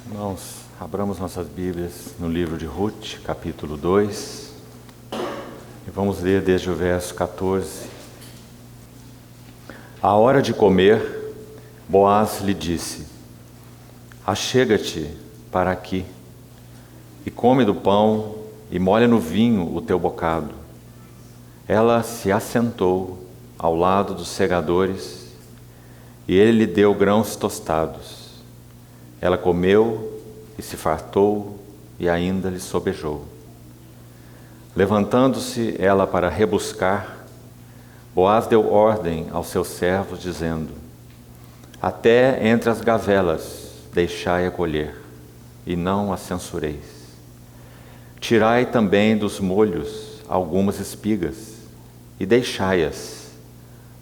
Irmãos, abramos nossas Bíblias no livro de Ruth, capítulo 2, e vamos ler desde o verso 14. À hora de comer, Boaz lhe disse: Achega-te para aqui, e come do pão, e molha no vinho o teu bocado. Ela se assentou ao lado dos segadores, e ele lhe deu grãos tostados. Ela comeu e se fartou, e ainda lhe sobejou. Levantando-se ela para rebuscar, Boaz deu ordem aos seus servos, dizendo: Até entre as gavelas deixai-a colher, e não a censureis. Tirai também dos molhos algumas espigas, e deixai-as,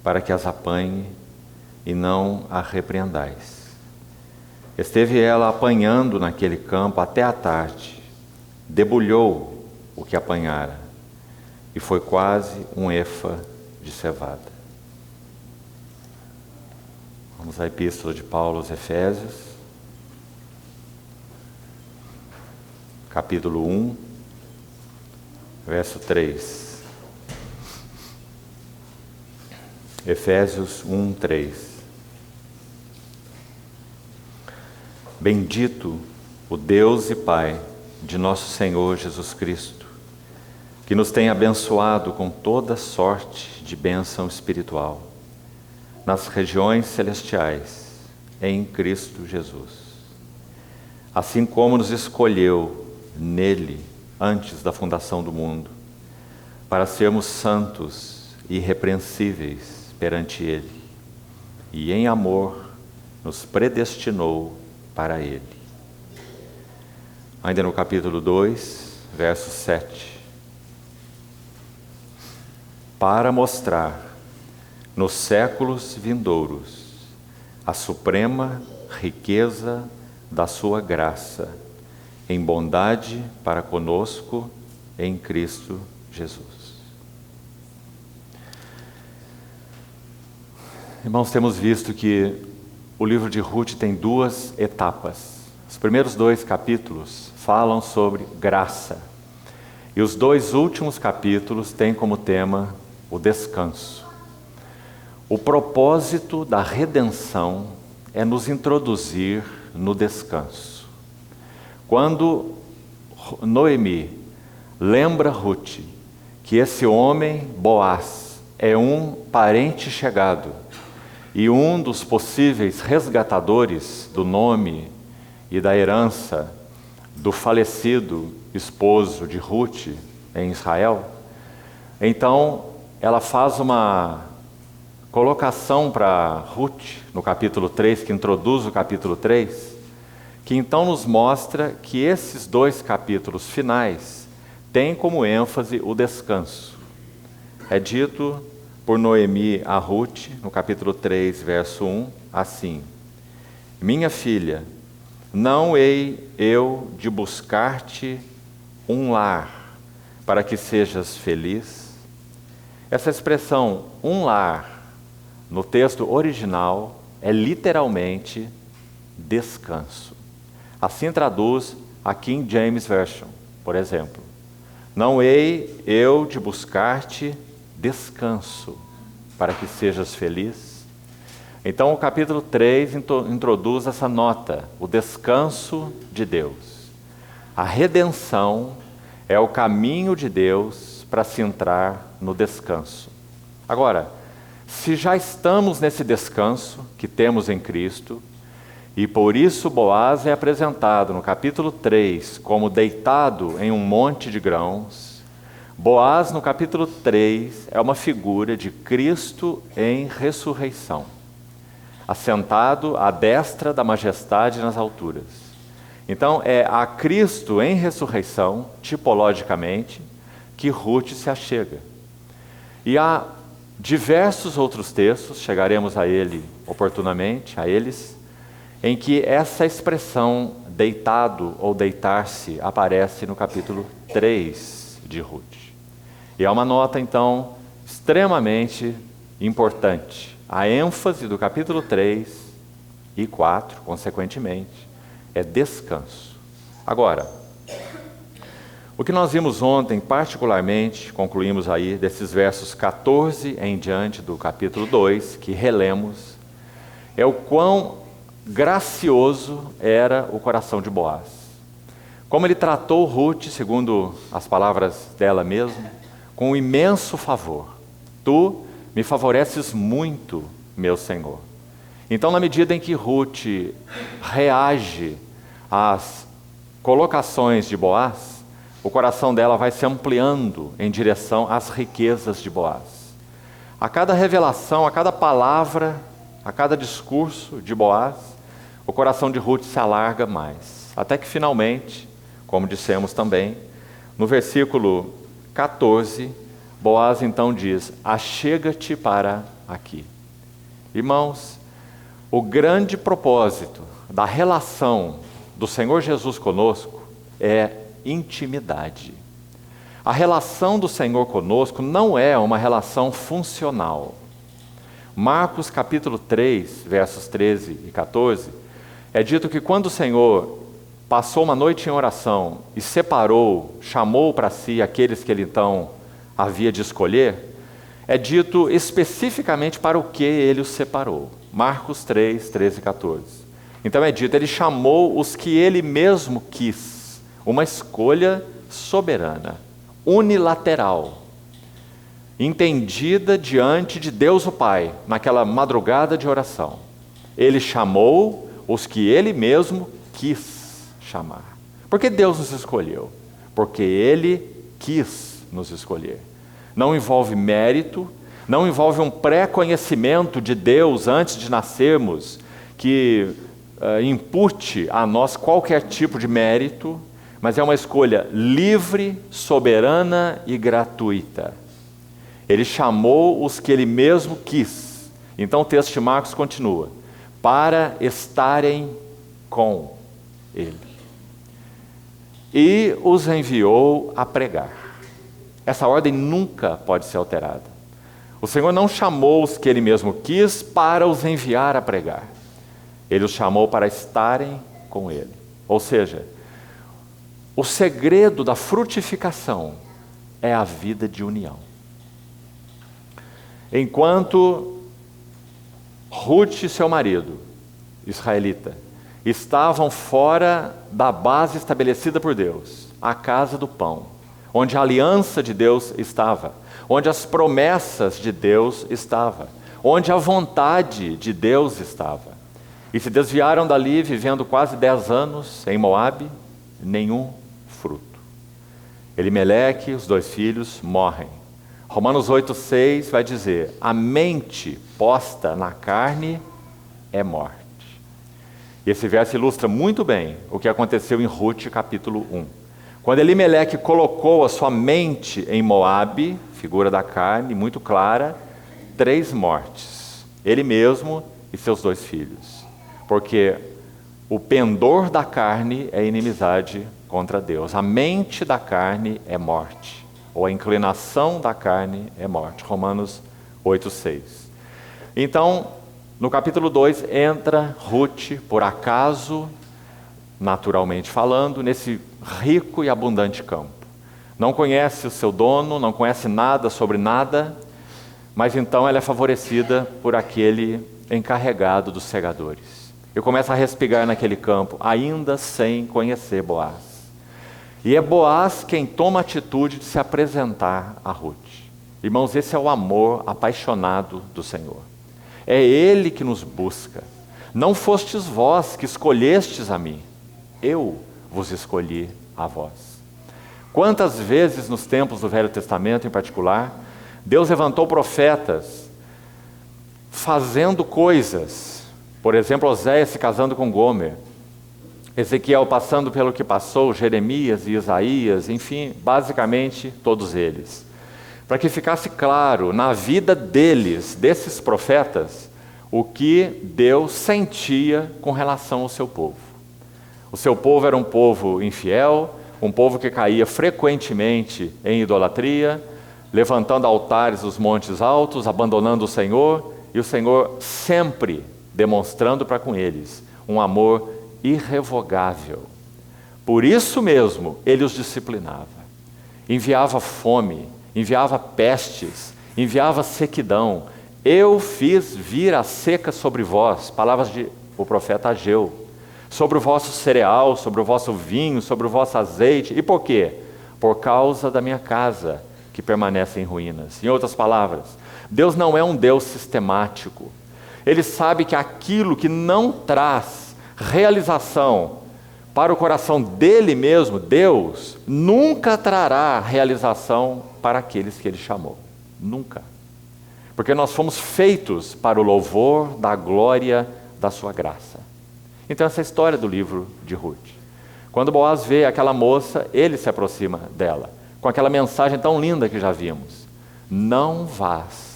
para que as apanhe, e não a repreendais. Esteve ela apanhando naquele campo até a tarde, debulhou o que apanhara, e foi quase um efa de cevada. Vamos à Epístola de Paulo aos Efésios, capítulo 1, verso 3. Efésios 1, 3. Bendito o Deus e Pai de nosso Senhor Jesus Cristo, que nos tem abençoado com toda sorte de bênção espiritual, nas regiões celestiais, em Cristo Jesus. Assim como nos escolheu nele antes da fundação do mundo, para sermos santos e irrepreensíveis perante ele, e em amor nos predestinou para ele. Ainda no capítulo 2, verso 7. Para mostrar nos séculos vindouros a suprema riqueza da sua graça, em bondade para conosco em Cristo Jesus. Irmãos, temos visto que o livro de Ruth tem duas etapas. Os primeiros 2 capítulos falam sobre graça, e os 2 últimos capítulos têm como tema o descanso. O propósito da redenção é nos introduzir no descanso. Quando Noemi lembra Ruth que esse homem, Boaz, é um parente chegado e um dos possíveis resgatadores do nome e da herança do falecido esposo de Ruth em Israel, então ela faz uma colocação para Ruth no capítulo 3, que introduz o capítulo 3, que então nos mostra que esses 2 capítulos finais têm como ênfase o descanso. É dito por Noemi a Ruth, no capítulo 3, verso 1, assim: Minha filha, não hei eu de buscar-te um lar, para que sejas feliz? Essa expressão, um lar, no texto original, é literalmente descanso. Assim traduz a King James Version, por exemplo. Não hei eu de buscar-te descanso, para que sejas feliz? Então o capítulo 3 introduz essa nota, o descanso de Deus. A redenção é o caminho de Deus para se entrar no descanso. Agora, se já estamos nesse descanso que temos em Cristo, e por isso Boaz é apresentado no capítulo 3 como deitado em um monte de grãos, Boaz, no capítulo 3, é uma figura de Cristo em ressurreição, assentado à destra da majestade nas alturas. Então, é a Cristo em ressurreição, tipologicamente, que Ruth se achega. E há diversos outros textos, chegaremos a ele oportunamente, a eles, em que essa expressão deitado ou deitar-se aparece no capítulo 3 de Ruth. E é uma nota, então, extremamente importante. A ênfase do capítulo 3 e 4, consequentemente, é descanso. Agora, o que nós vimos ontem, particularmente, concluímos aí desses versos 14 em diante do capítulo 2, que relemos, é o quão gracioso era o coração de Boaz. Como ele tratou Ruth, segundo as palavras dela mesma, com um imenso favor. Tu me favoreces muito, meu Senhor. Então, na medida em que Ruth reage às colocações de Boaz, o coração dela vai se ampliando em direção às riquezas de Boaz. A cada revelação, a cada palavra, a cada discurso de Boaz, o coração de Ruth se alarga mais. Até que finalmente, como dissemos também, no versículo 14, Boaz então diz: achega-te para aqui. Irmãos, o grande propósito da relação do Senhor Jesus conosco é intimidade. A relação do Senhor conosco não é uma relação funcional. Marcos capítulo 3, versos 13 e 14, é dito que quando o Senhor passou uma noite em oração e separou, chamou para si aqueles que ele então havia de escolher, é dito especificamente para o que ele os separou. Marcos 3, 13 e 14. Então é dito, ele chamou os que ele mesmo quis. Uma escolha soberana, unilateral, entendida diante de Deus o Pai, naquela madrugada de oração. Ele chamou os que ele mesmo quis chamar. Por que Deus nos escolheu? Porque ele quis nos escolher. Não envolve mérito, não envolve um pré-conhecimento de Deus antes de nascermos, que impute a nós qualquer tipo de mérito, mas é uma escolha livre, soberana e gratuita. Ele chamou os que ele mesmo quis. Então o texto de Marcos continua: para estarem com ele. E os enviou a pregar. Essa ordem nunca pode ser alterada. O Senhor não chamou os que ele mesmo quis para os enviar a pregar. Ele os chamou para estarem com ele. Ou seja, o segredo da frutificação é a vida de união. Enquanto Ruth e seu marido, israelita, estavam fora da base estabelecida por Deus, a casa do pão, onde a aliança de Deus estava, onde as promessas de Deus estavam, onde a vontade de Deus estava, e se desviaram dali, vivendo quase 10 anos em Moabe, nenhum fruto. Elimeleque, os 2 filhos, morrem. Romanos 8,6 vai dizer: a mente posta na carne é morte. E esse verso ilustra muito bem o que aconteceu em Ruth capítulo 1. Quando Elimeleque colocou a sua mente em Moabe, figura da carne, muito clara, 3 mortes. Ele mesmo e seus 2 filhos. Porque o pendor da carne é inimizade contra Deus. A mente da carne é morte, ou a inclinação da carne é morte. Romanos 8,6. Então, no capítulo 2, entra Ruth, por acaso, naturalmente falando, nesse rico e abundante campo. Não conhece o seu dono, não conhece nada sobre nada, mas então ela é favorecida por aquele encarregado dos segadores. E começa a respigar naquele campo, ainda sem conhecer Boaz. E é Boaz quem toma a atitude de se apresentar a Ruth. Irmãos, esse é o amor apaixonado do Senhor. É Ele que nos busca. Não fostes vós que escolhestes a mim, eu vos escolhi a vós. Quantas vezes nos tempos do Velho Testamento em particular, Deus levantou profetas fazendo coisas, por exemplo, Oséias se casando com Gomer, Ezequiel passando pelo que passou, Jeremias e Isaías, enfim, basicamente todos eles. Para que ficasse claro na vida deles, desses profetas, o que Deus sentia com relação ao seu povo. O seu povo era um povo infiel, um povo que caía frequentemente em idolatria, levantando altares nos montes altos, abandonando o Senhor, e o Senhor sempre demonstrando para com eles um amor irrevogável. Por isso mesmo, ele os disciplinava. Enviava fome, enviava pestes, enviava sequidão. Eu fiz vir a seca sobre vós, palavras do profeta Ageu, sobre o vosso cereal, sobre o vosso vinho, sobre o vosso azeite. E por quê? Por causa da minha casa, que permanece em ruínas. Em outras palavras, Deus não é um Deus sistemático. Ele sabe que aquilo que não traz realização para o coração dele mesmo, Deus, nunca trará realização para aqueles que ele chamou. Nunca. Porque nós fomos feitos para o louvor da glória da sua graça. Então essa é a história do livro de Ruth. Quando Boaz vê aquela moça, ele se aproxima dela, com aquela mensagem tão linda que já vimos. Não vás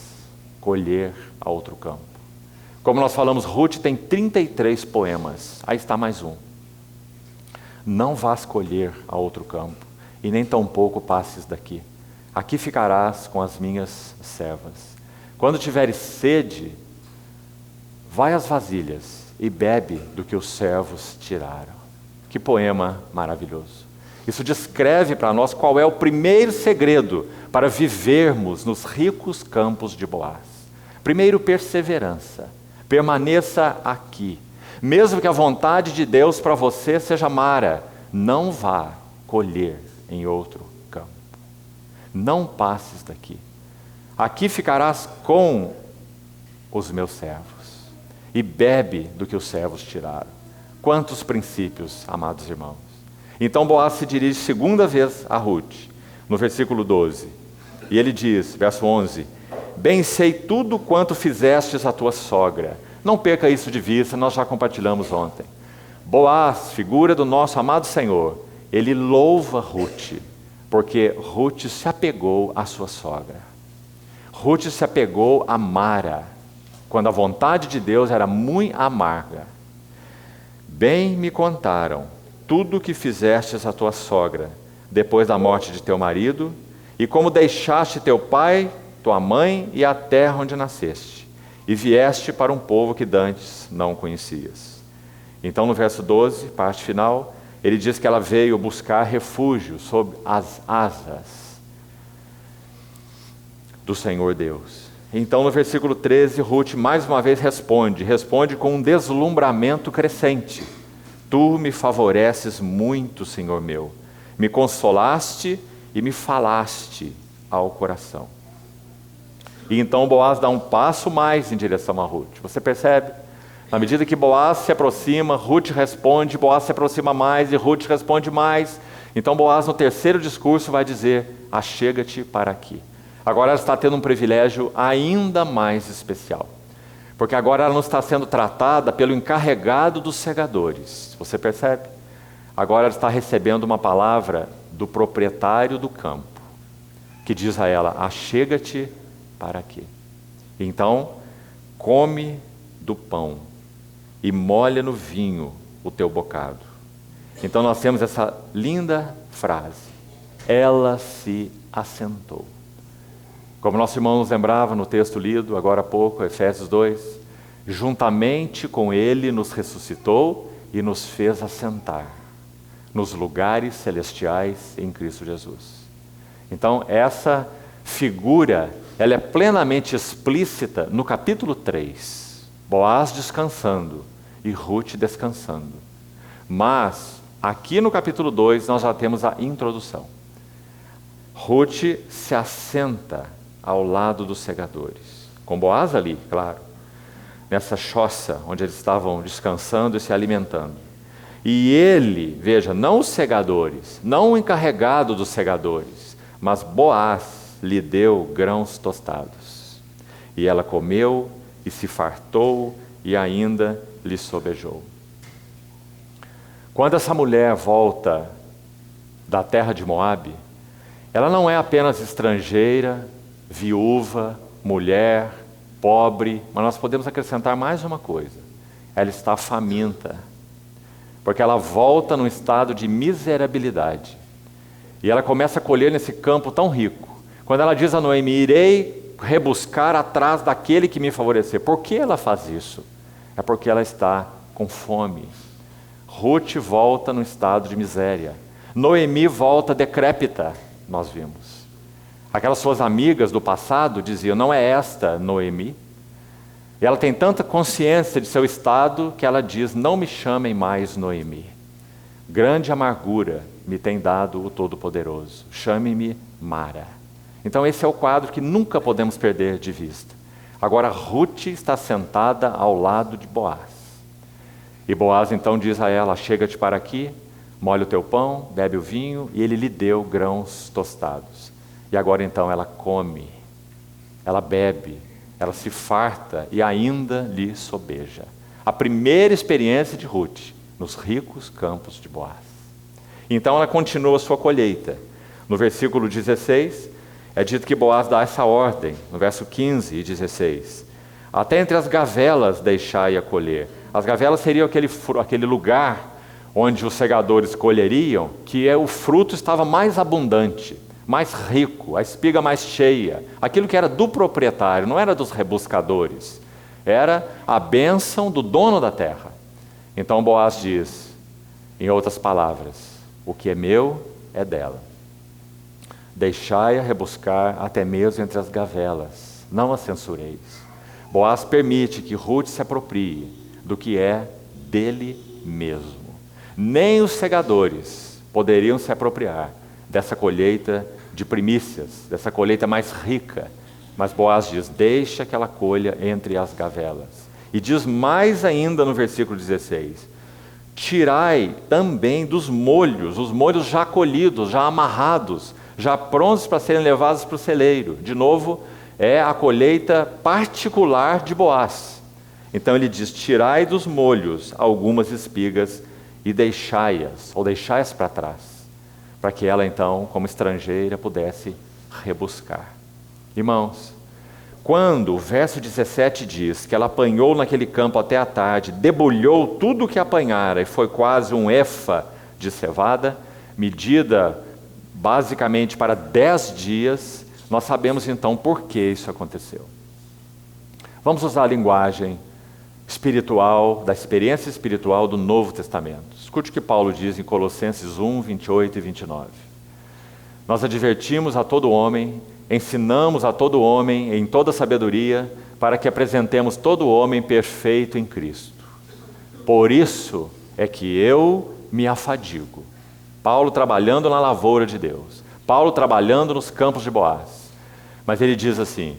colher a outro campo. Como nós falamos, Ruth tem 33 poemas. Aí está mais um. Não vás colher a outro campo, e nem tampouco passes daqui. Aqui ficarás com as minhas servas. Quando tiveres sede, vai às vasilhas e bebe do que os servos tiraram. Que poema maravilhoso. Isso descreve para nós qual é o primeiro segredo para vivermos nos ricos campos de Boaz. Primeiro, perseverança. Permaneça aqui. Mesmo que a vontade de Deus para você seja mara, não vá colher em outro campo. Não passes daqui. Aqui ficarás com os meus servos e bebe do que os servos tiraram. Quantos princípios, amados irmãos. Então Boaz se dirige segunda vez a Ruth, no versículo 12. E ele diz, verso 11, bem sei tudo quanto fizestes à tua sogra. Não perca isso de vista, nós já compartilhamos ontem. Boaz, figura do nosso amado Senhor, ele louva Ruth, porque Ruth se apegou à sua sogra. Ruth se apegou a Mara, quando a vontade de Deus era muito amarga. Bem me contaram tudo o que fizestes à tua sogra, depois da morte de teu marido, e como deixaste teu pai, tua mãe e a terra onde nasceste, e vieste para um povo que dantes não conhecias. Então no verso 12, parte final, ele diz que ela veio buscar refúgio sob as asas do Senhor Deus. Então no versículo 13, Ruth mais uma vez responde com um deslumbramento crescente. Tu me favoreces muito, Senhor meu, me consolaste e me falaste ao coração. E então Boaz dá um passo mais em direção a Ruth. Você percebe? Na medida que Boaz se aproxima, Ruth responde, Boaz se aproxima mais e Ruth responde mais. Então Boaz no terceiro discurso vai dizer, achega-te para aqui. Agora ela está tendo um privilégio ainda mais especial. Porque agora ela não está sendo tratada pelo encarregado dos segadores. Você percebe? Agora ela está recebendo uma palavra do proprietário do campo, que diz a ela, achega-te para aqui. Então, come do pão e molha no vinho o teu bocado. Então nós temos essa linda frase, ela se assentou. Como nosso irmão nos lembrava no texto lido agora há pouco, Efésios 2, juntamente com ele nos ressuscitou e nos fez assentar nos lugares celestiais em Cristo Jesus. Então essa figura, ela é plenamente explícita no capítulo 3. Boaz descansando e Ruth descansando. Mas, aqui no capítulo 2, nós já temos a introdução. Ruth se assenta ao lado dos segadores. Com Boaz ali, claro. Nessa choça onde eles estavam descansando e se alimentando. E ele, veja, não os segadores, não o encarregado dos segadores, mas Boaz lhe deu grãos tostados. E ela comeu e se fartou e ainda lhe sobejou. Quando essa mulher volta da terra de Moabe, ela não é apenas estrangeira, viúva, mulher, pobre, mas nós podemos acrescentar mais uma coisa. Ela está faminta, porque ela volta num estado de miserabilidade. E ela começa a colher nesse campo tão rico. Quando ela diz a Noemi, irei rebuscar atrás daquele que me favorecer. Por que ela faz isso? É porque ela está com fome. Ruth volta no estado de miséria. Noemi volta decrépita, nós vimos. Aquelas suas amigas do passado diziam, não é esta Noemi? E ela tem tanta consciência de seu estado que ela diz, não me chamem mais Noemi. Grande amargura me tem dado o Todo-Poderoso. Chame-me Mara. Então esse é o quadro que nunca podemos perder de vista. Agora Ruth está sentada ao lado de Boaz. E Boaz então diz a ela, chega-te para aqui, molha o teu pão, bebe o vinho, e ele lhe deu grãos tostados. E agora então ela come, ela bebe, ela se farta e ainda lhe sobeja. A primeira experiência de Ruth nos ricos campos de Boaz. Então ela continua a sua colheita. No versículo 16, é dito que Boaz dá essa ordem, no verso 15 e 16. Até entre as gavelas deixai a colher. As gavelas seriam aquele lugar onde os segadores colheriam, que o fruto estava mais abundante, mais rico, a espiga mais cheia. Aquilo que era do proprietário, não era dos rebuscadores. Era a bênção do dono da terra. Então Boaz diz, em outras palavras, o que é meu é dela. Deixai-a rebuscar até mesmo entre as gavelas, não a censureis. Boaz permite que Ruth se aproprie do que é dele mesmo. Nem os segadores poderiam se apropriar dessa colheita de primícias, dessa colheita mais rica. Mas Boaz diz, deixa que ela colha entre as gavelas. E diz mais ainda no versículo 16, tirai também dos molhos, os molhos já colhidos, já amarrados, já prontos para serem levados para o celeiro. De novo, é a colheita particular de Boaz. Então ele diz, tirai dos molhos algumas espigas e deixai-as, ou deixai-as para trás, para que ela então, como estrangeira, pudesse rebuscar. Irmãos, quando o verso 17 diz que ela apanhou naquele campo até a tarde, debulhou tudo o que apanhara e foi quase um efa de cevada, medida basicamente para 10 dias, nós sabemos então por que isso aconteceu. Vamos usar a linguagem espiritual, da experiência espiritual do Novo Testamento. Escute o que Paulo diz em Colossenses 1, 28 e 29. Nós advertimos a todo homem, ensinamos a todo homem em toda sabedoria, para que apresentemos todo homem perfeito em Cristo. Por isso é que eu me afadigo. Paulo trabalhando na lavoura de Deus. Paulo trabalhando nos campos de Boaz. Mas ele diz assim,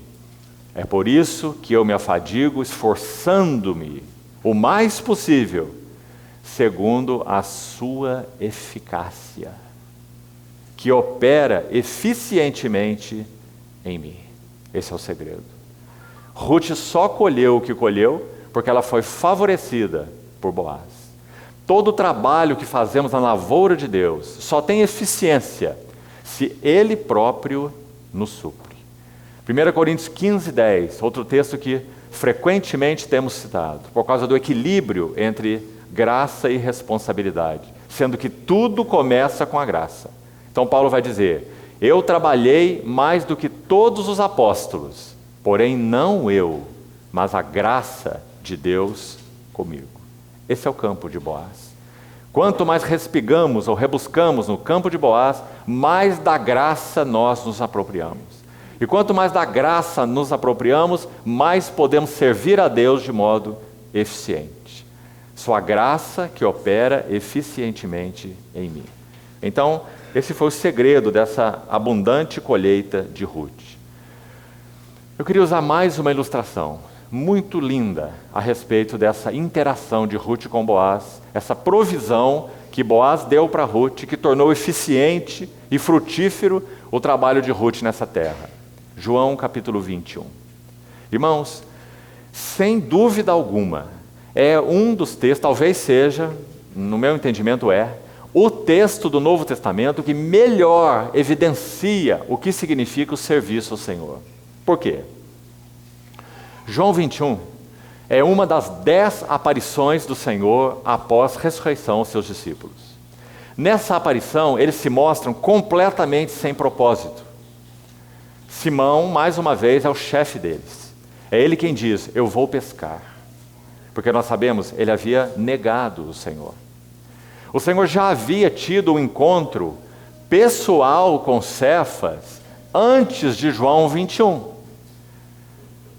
é por isso que eu me afadigo, esforçando-me o mais possível, segundo a sua eficácia, que opera eficientemente em mim. Esse é o segredo. Ruth só colheu o que colheu porque ela foi favorecida por Boaz. Todo o trabalho que fazemos na lavoura de Deus só tem eficiência se Ele próprio nos supre. 1 Coríntios 15, 10, outro texto que frequentemente temos citado, por causa do equilíbrio entre graça e responsabilidade, sendo que tudo começa com a graça. Então Paulo vai dizer, eu trabalhei mais do que todos os apóstolos, porém não eu, mas a graça de Deus comigo. Esse é o campo de Boaz. Quanto mais respigamos ou rebuscamos no campo de Boaz, mais da graça nós nos apropriamos. E quanto mais da graça nos apropriamos, mais podemos servir a Deus de modo eficiente. Sua graça que opera eficientemente em mim. Então, esse foi o segredo dessa abundante colheita de Ruth. Eu queria usar mais uma ilustração muito linda a respeito dessa interação de Ruth com Boaz, essa provisão que Boaz deu para Ruth, que tornou eficiente e frutífero o trabalho de Ruth nessa terra. João capítulo 21. Irmãos, sem dúvida alguma, é um dos textos, talvez seja, no meu entendimento o texto do Novo Testamento que melhor evidencia o que significa o serviço ao Senhor. Por quê? João 21 é uma das 10 aparições do Senhor após a ressurreição aos seus discípulos. Nessa aparição, eles se mostram completamente sem propósito. Simão, mais uma vez, é o chefe deles. É ele quem diz, eu vou pescar. Porque nós sabemos, ele havia negado o Senhor. O Senhor já havia tido um encontro pessoal com Cefas antes de João 21.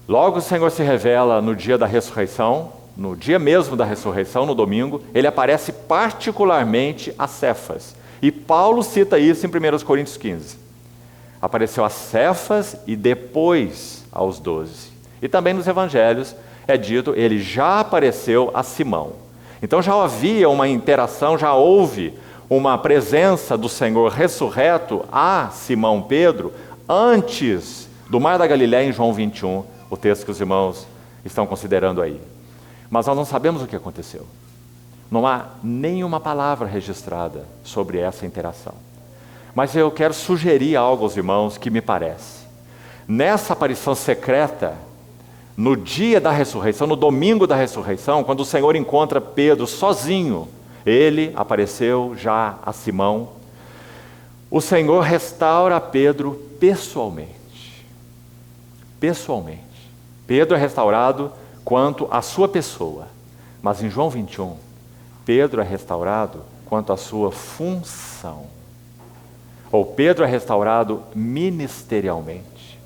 Logo o Senhor se revela no dia da ressurreição, no dia mesmo da ressurreição, no domingo, ele aparece particularmente a Cefas. E Paulo cita isso em 1 Coríntios 15. Apareceu a Cefas e depois aos 12. E também nos evangelhos é dito, ele já apareceu a Simão. Então já havia uma interação, já houve uma presença do Senhor ressurreto a Simão Pedro antes do Mar da Galileia em João 21, o texto que os irmãos estão considerando aí. Mas nós não sabemos o que aconteceu. Não há nenhuma palavra registrada sobre essa interação. Mas eu quero sugerir algo aos irmãos que me parece. Nessa aparição secreta, no dia da ressurreição, no domingo da ressurreição, quando o Senhor encontra Pedro sozinho, ele apareceu já a Simão, o Senhor restaura Pedro pessoalmente. Pessoalmente. Pedro é restaurado quanto à sua pessoa, mas em João 21, Pedro é restaurado quanto à sua função. Ou Pedro é restaurado ministerialmente.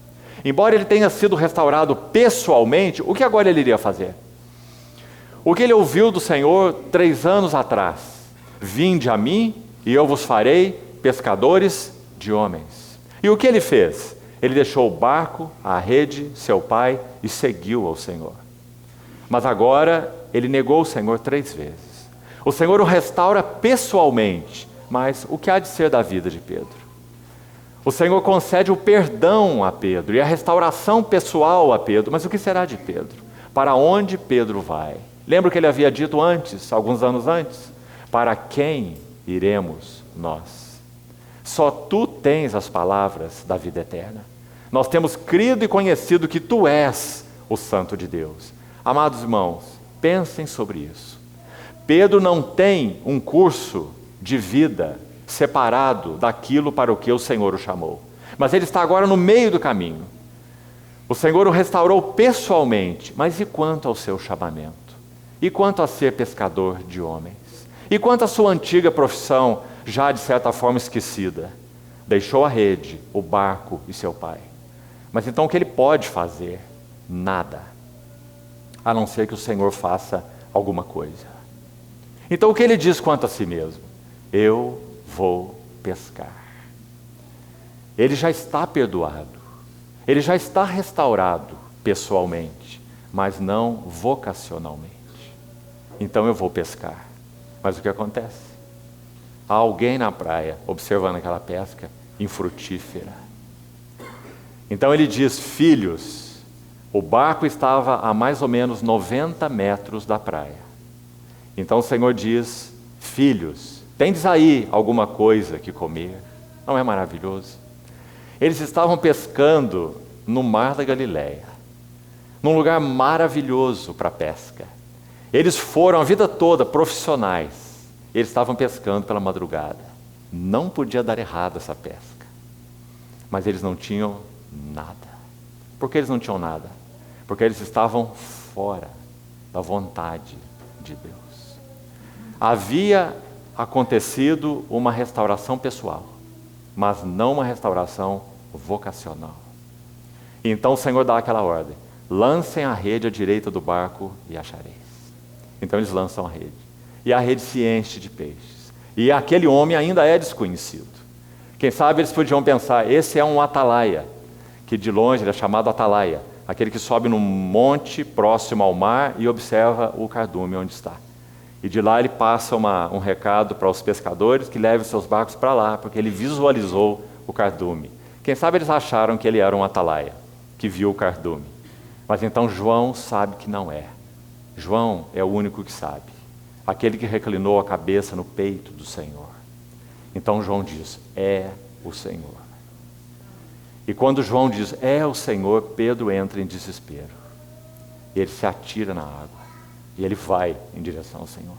Embora ele tenha sido restaurado pessoalmente, o que agora ele iria fazer? O que ele ouviu do Senhor 3 anos atrás? Vinde a mim e eu vos farei pescadores de homens. E o que ele fez? Ele deixou o barco, a rede, seu pai e seguiu ao Senhor. Mas agora ele negou o Senhor 3 vezes. O Senhor o restaura pessoalmente, mas o que há de ser da vida de Pedro? O Senhor concede o perdão a Pedro e a restauração pessoal a Pedro, mas o que será de Pedro? Para onde Pedro vai? Lembra o que ele havia dito antes, alguns anos antes? Para quem iremos nós? Só tu tens as palavras da vida eterna. Nós temos crido e conhecido que tu és o Santo de Deus. Amados irmãos, pensem sobre isso. Pedro não tem um curso de vida separado daquilo para o que o Senhor o chamou. Mas ele está agora no meio do caminho. O Senhor o restaurou pessoalmente, mas e quanto ao seu chamamento? E quanto a ser pescador de homens? E quanto à sua antiga profissão, já de certa forma esquecida? Deixou a rede, o barco e seu pai. Mas então o que ele pode fazer? Nada. A não ser que o Senhor faça alguma coisa. Então o que ele diz quanto a si mesmo? Eu vou pescar. Ele já está perdoado. Ele já está restaurado pessoalmente, mas não vocacionalmente. Então eu vou pescar. Mas o que acontece? Há alguém na praia observando aquela pesca infrutífera. Então ele diz, filhos, o barco estava a mais ou menos 90 metros da praia. Então o Senhor diz, filhos, tendes aí alguma coisa que comer? Não é maravilhoso? Eles estavam pescando no Mar da Galileia, num lugar maravilhoso para pesca. Eles foram a vida toda profissionais. Eles estavam pescando pela madrugada. Não podia dar errado essa pesca. Mas eles não tinham nada. Por que eles não tinham nada? Porque eles estavam fora da vontade de Deus. Havia acontecido uma restauração pessoal, mas não uma restauração vocacional. Então o Senhor dá aquela ordem: lancem a rede à direita do barco e achareis. Então eles lançam a rede, e a rede se enche de peixes, e aquele homem ainda é desconhecido. Quem sabe eles podiam pensar, esse é um atalaia, que de longe ele é chamado atalaia, aquele que sobe num monte próximo ao mar e observa o cardume onde está. E de lá ele passa um recado para os pescadores que levem seus barcos para lá, porque ele visualizou o cardume. Quem sabe eles acharam que ele era um atalaia, que viu o cardume. Mas então João sabe que não é. João é o único que sabe. Aquele que reclinou a cabeça no peito do Senhor. Então João diz, é o Senhor. E quando João diz, é o Senhor, Pedro entra em desespero. E ele se atira na água. E ele vai em direção ao Senhor.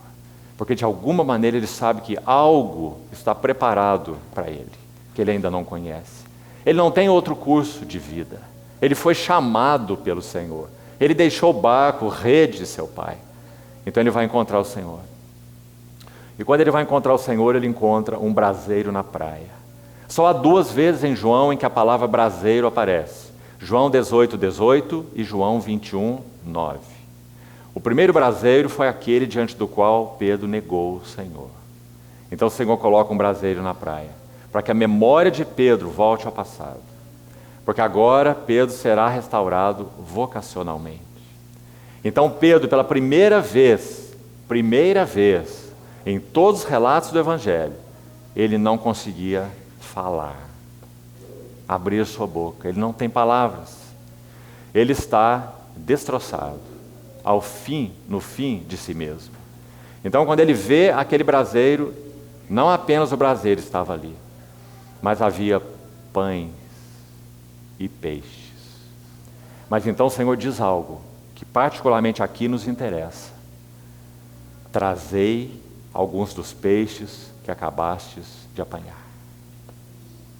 Porque de alguma maneira ele sabe que algo está preparado para ele, que ele ainda não conhece. Ele não tem outro curso de vida. Ele foi chamado pelo Senhor. Ele deixou o barco, rede de seu pai. Então ele vai encontrar o Senhor. E quando ele vai encontrar o Senhor, ele encontra um braseiro na praia. Só há 2 vezes em João em que a palavra braseiro aparece. João 18:18 e João 21:9. O primeiro braseiro foi aquele diante do qual Pedro negou o Senhor. Então o Senhor coloca um braseiro na praia, para que a memória de Pedro volte ao passado. Porque agora Pedro será restaurado vocacionalmente. Então Pedro, pela primeira vez, em todos os relatos do Evangelho, ele não conseguia falar, abrir sua boca, ele não tem palavras. Ele está destroçado, no fim de si mesmo. Então quando ele vê aquele braseiro, não apenas o braseiro estava ali, mas havia pães e peixes. Mas então o Senhor diz algo que particularmente aqui nos interessa. Trazei alguns dos peixes que acabastes de apanhar.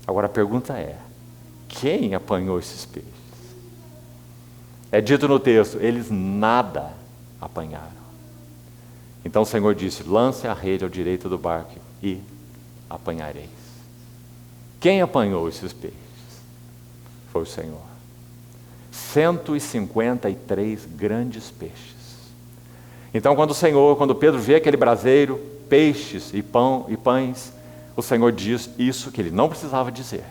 Agora a pergunta é, quem apanhou esses peixes? É dito no texto, eles nada apanharam. Então o Senhor disse, lance a rede ao direito do barco e apanhareis. Quem apanhou esses peixes? Foi o Senhor. 153 grandes peixes. Então quando Pedro vê aquele braseiro, peixes e pães, o Senhor diz isso que ele não precisava dizer.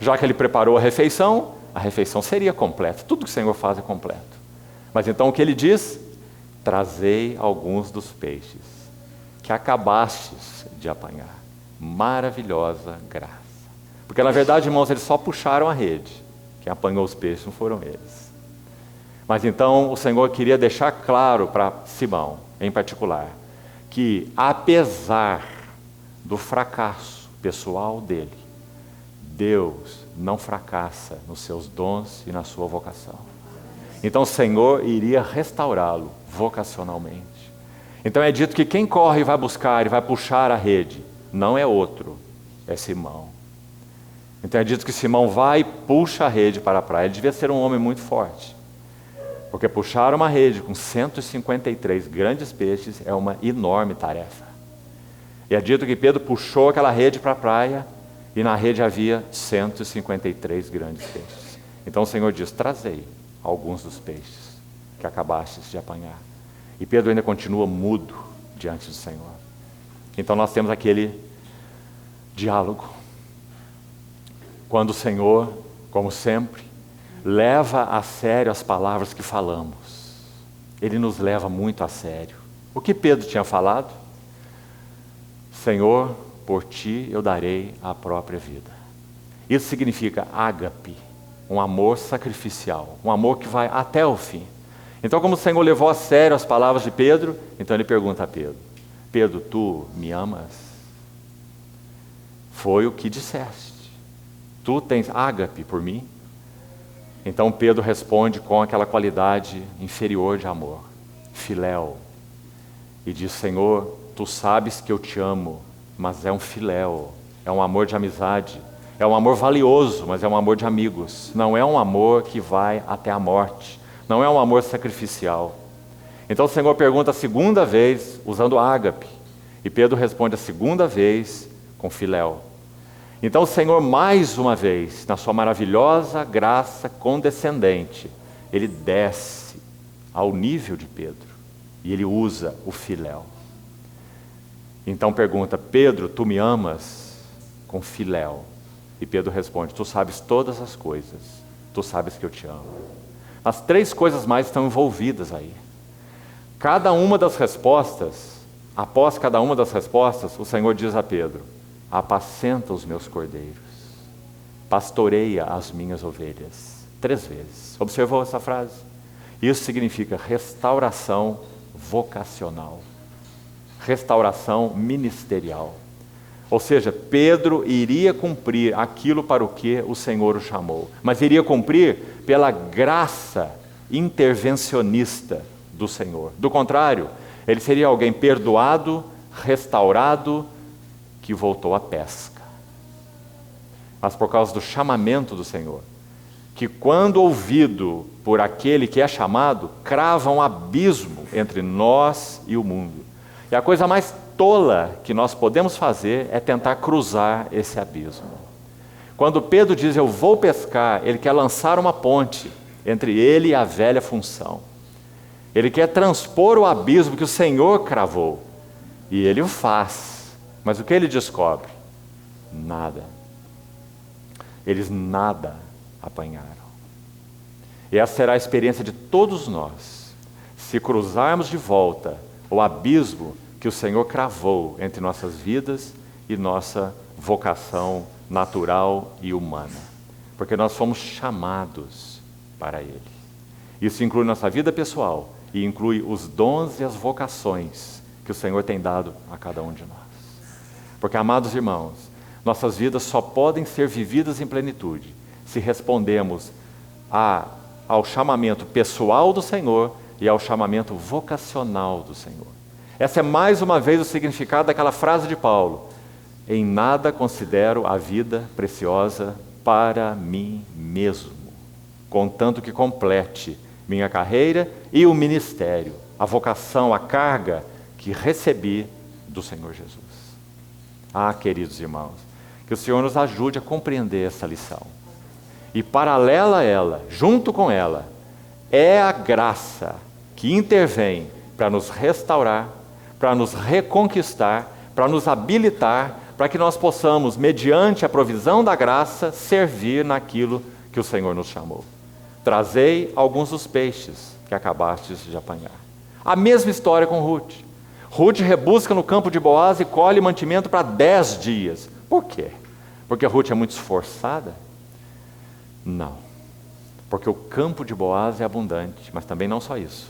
Já que ele preparou a refeição seria completa. Tudo que o Senhor faz é completo. Mas então o que ele diz? Trazei alguns dos peixes que acabastes de apanhar. Maravilhosa graça. Porque na verdade, irmãos, eles só puxaram a rede. Quem apanhou os peixes não foram eles. Mas então o Senhor queria deixar claro para Simão, em particular, que apesar do fracasso pessoal dele, Deus não fracassa nos seus dons e na sua vocação. Então o Senhor iria restaurá-lo vocacionalmente. Então é dito que quem corre e vai buscar e vai puxar a rede, não é outro, é Simão. Então é dito que Simão vai e puxa a rede para a praia. Ele devia ser um homem muito forte. Porque puxar uma rede com 153 grandes peixes é uma enorme tarefa. E é dito que Pedro puxou aquela rede para a praia e na rede havia 153 grandes peixes. Então o Senhor diz, trazei alguns dos peixes que acabastes de apanhar. E Pedro ainda continua mudo diante do Senhor. Então nós temos aquele diálogo. Quando o Senhor, como sempre, leva a sério as palavras que falamos. Ele nos leva muito a sério. O que Pedro tinha falado? Senhor, por ti eu darei a própria vida. Isso significa ágape, um amor sacrificial, um amor que vai até o fim. Então, como o Senhor levou a sério as palavras de Pedro, então ele pergunta a Pedro, Pedro, tu me amas? Foi o que disseste. Tu tens ágape por mim? Então Pedro responde com aquela qualidade inferior de amor, filéu. E diz, Senhor, tu sabes que eu te amo, mas é um filéu, é um amor de amizade, é um amor valioso, mas é um amor de amigos. Não é um amor que vai até a morte, não é um amor sacrificial. Então o Senhor pergunta a segunda vez, usando ágape, e Pedro responde a segunda vez com filéu. Então o Senhor, mais uma vez, na sua maravilhosa graça condescendente, ele desce ao nível de Pedro e ele usa o filéu. Então pergunta, Pedro, tu me amas? Com filéu. E Pedro responde, tu sabes todas as coisas, tu sabes que eu te amo. As 3 coisas mais estão envolvidas aí. Cada uma das respostas, após cada uma das respostas, o Senhor diz a Pedro, apacenta os meus cordeiros, pastoreia as minhas ovelhas. 3 vezes. Observou essa frase? Isso significa restauração vocacional, restauração ministerial. Ou seja, Pedro iria cumprir aquilo para o que o Senhor o chamou, mas iria cumprir pela graça intervencionista do Senhor. Do contrário, ele seria alguém perdoado, restaurado, que voltou à pesca. Mas por causa do chamamento do Senhor, que quando ouvido por aquele que é chamado, crava um abismo entre nós e o mundo. E a coisa mais tola que nós podemos fazer é tentar cruzar esse abismo. Quando Pedro diz, eu vou pescar, ele quer lançar uma ponte entre ele e a velha função. Ele quer transpor o abismo que o Senhor cravou. E ele o faz. Mas o que ele descobre? Nada. Eles nada apanharam. E essa será a experiência de todos nós, se cruzarmos de volta o abismo que o Senhor cravou entre nossas vidas e nossa vocação natural e humana. Porque nós fomos chamados para Ele. Isso inclui nossa vida pessoal e inclui os dons e as vocações que o Senhor tem dado a cada um de nós. Porque, amados irmãos, nossas vidas só podem ser vividas em plenitude se respondemos ao chamamento pessoal do Senhor e ao chamamento vocacional do Senhor. Essa é mais uma vez o significado daquela frase de Paulo: em nada considero a vida preciosa para mim mesmo, contanto que complete minha carreira e o ministério, a vocação, a carga que recebi do Senhor Jesus. Queridos irmãos, que o Senhor nos ajude a compreender essa lição. E paralela a ela, junto com ela, é a graça que intervém para nos restaurar, para nos reconquistar, para nos habilitar, para que nós possamos, mediante a provisão da graça, servir naquilo que o Senhor nos chamou. Trazei alguns dos peixes que acabastes de apanhar. A mesma história com Ruth. Ruth rebusca no campo de Boaz e colhe mantimento para 10 dias. Por quê? Porque Ruth é muito esforçada? Não. Porque o campo de Boaz é abundante, mas também não só isso.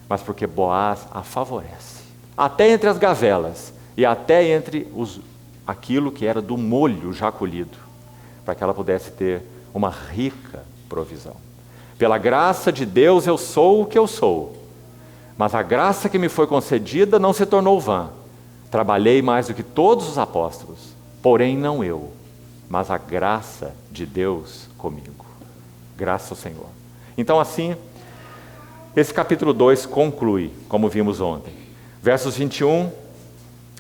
Mas porque Boaz a favorece. Até entre as gavelas e até entre aquilo que era do molho já colhido, para que ela pudesse ter uma rica provisão. Pela graça de Deus eu sou o que eu sou. Mas a graça que me foi concedida não se tornou vã. Trabalhei mais do que todos os apóstolos, porém não eu, mas a graça de Deus comigo. Graças ao Senhor. Então assim, esse capítulo 2 conclui, como vimos ontem. Versos 21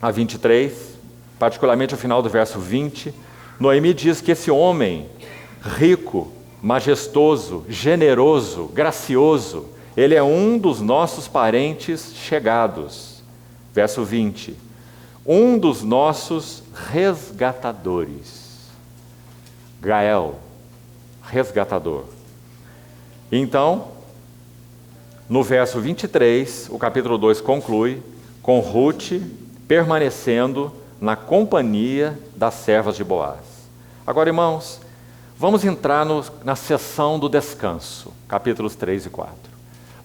a 23, particularmente o final do verso 20, Noemi diz que esse homem rico, majestoso, generoso, gracioso, ele é um dos nossos parentes chegados. Verso 20. Um dos nossos resgatadores. Gael, resgatador. Então, no verso 23, o capítulo 2 conclui com Ruth permanecendo na companhia das servas de Boaz. Agora, irmãos, vamos entrar na sessão do descanso, capítulos 3 e 4.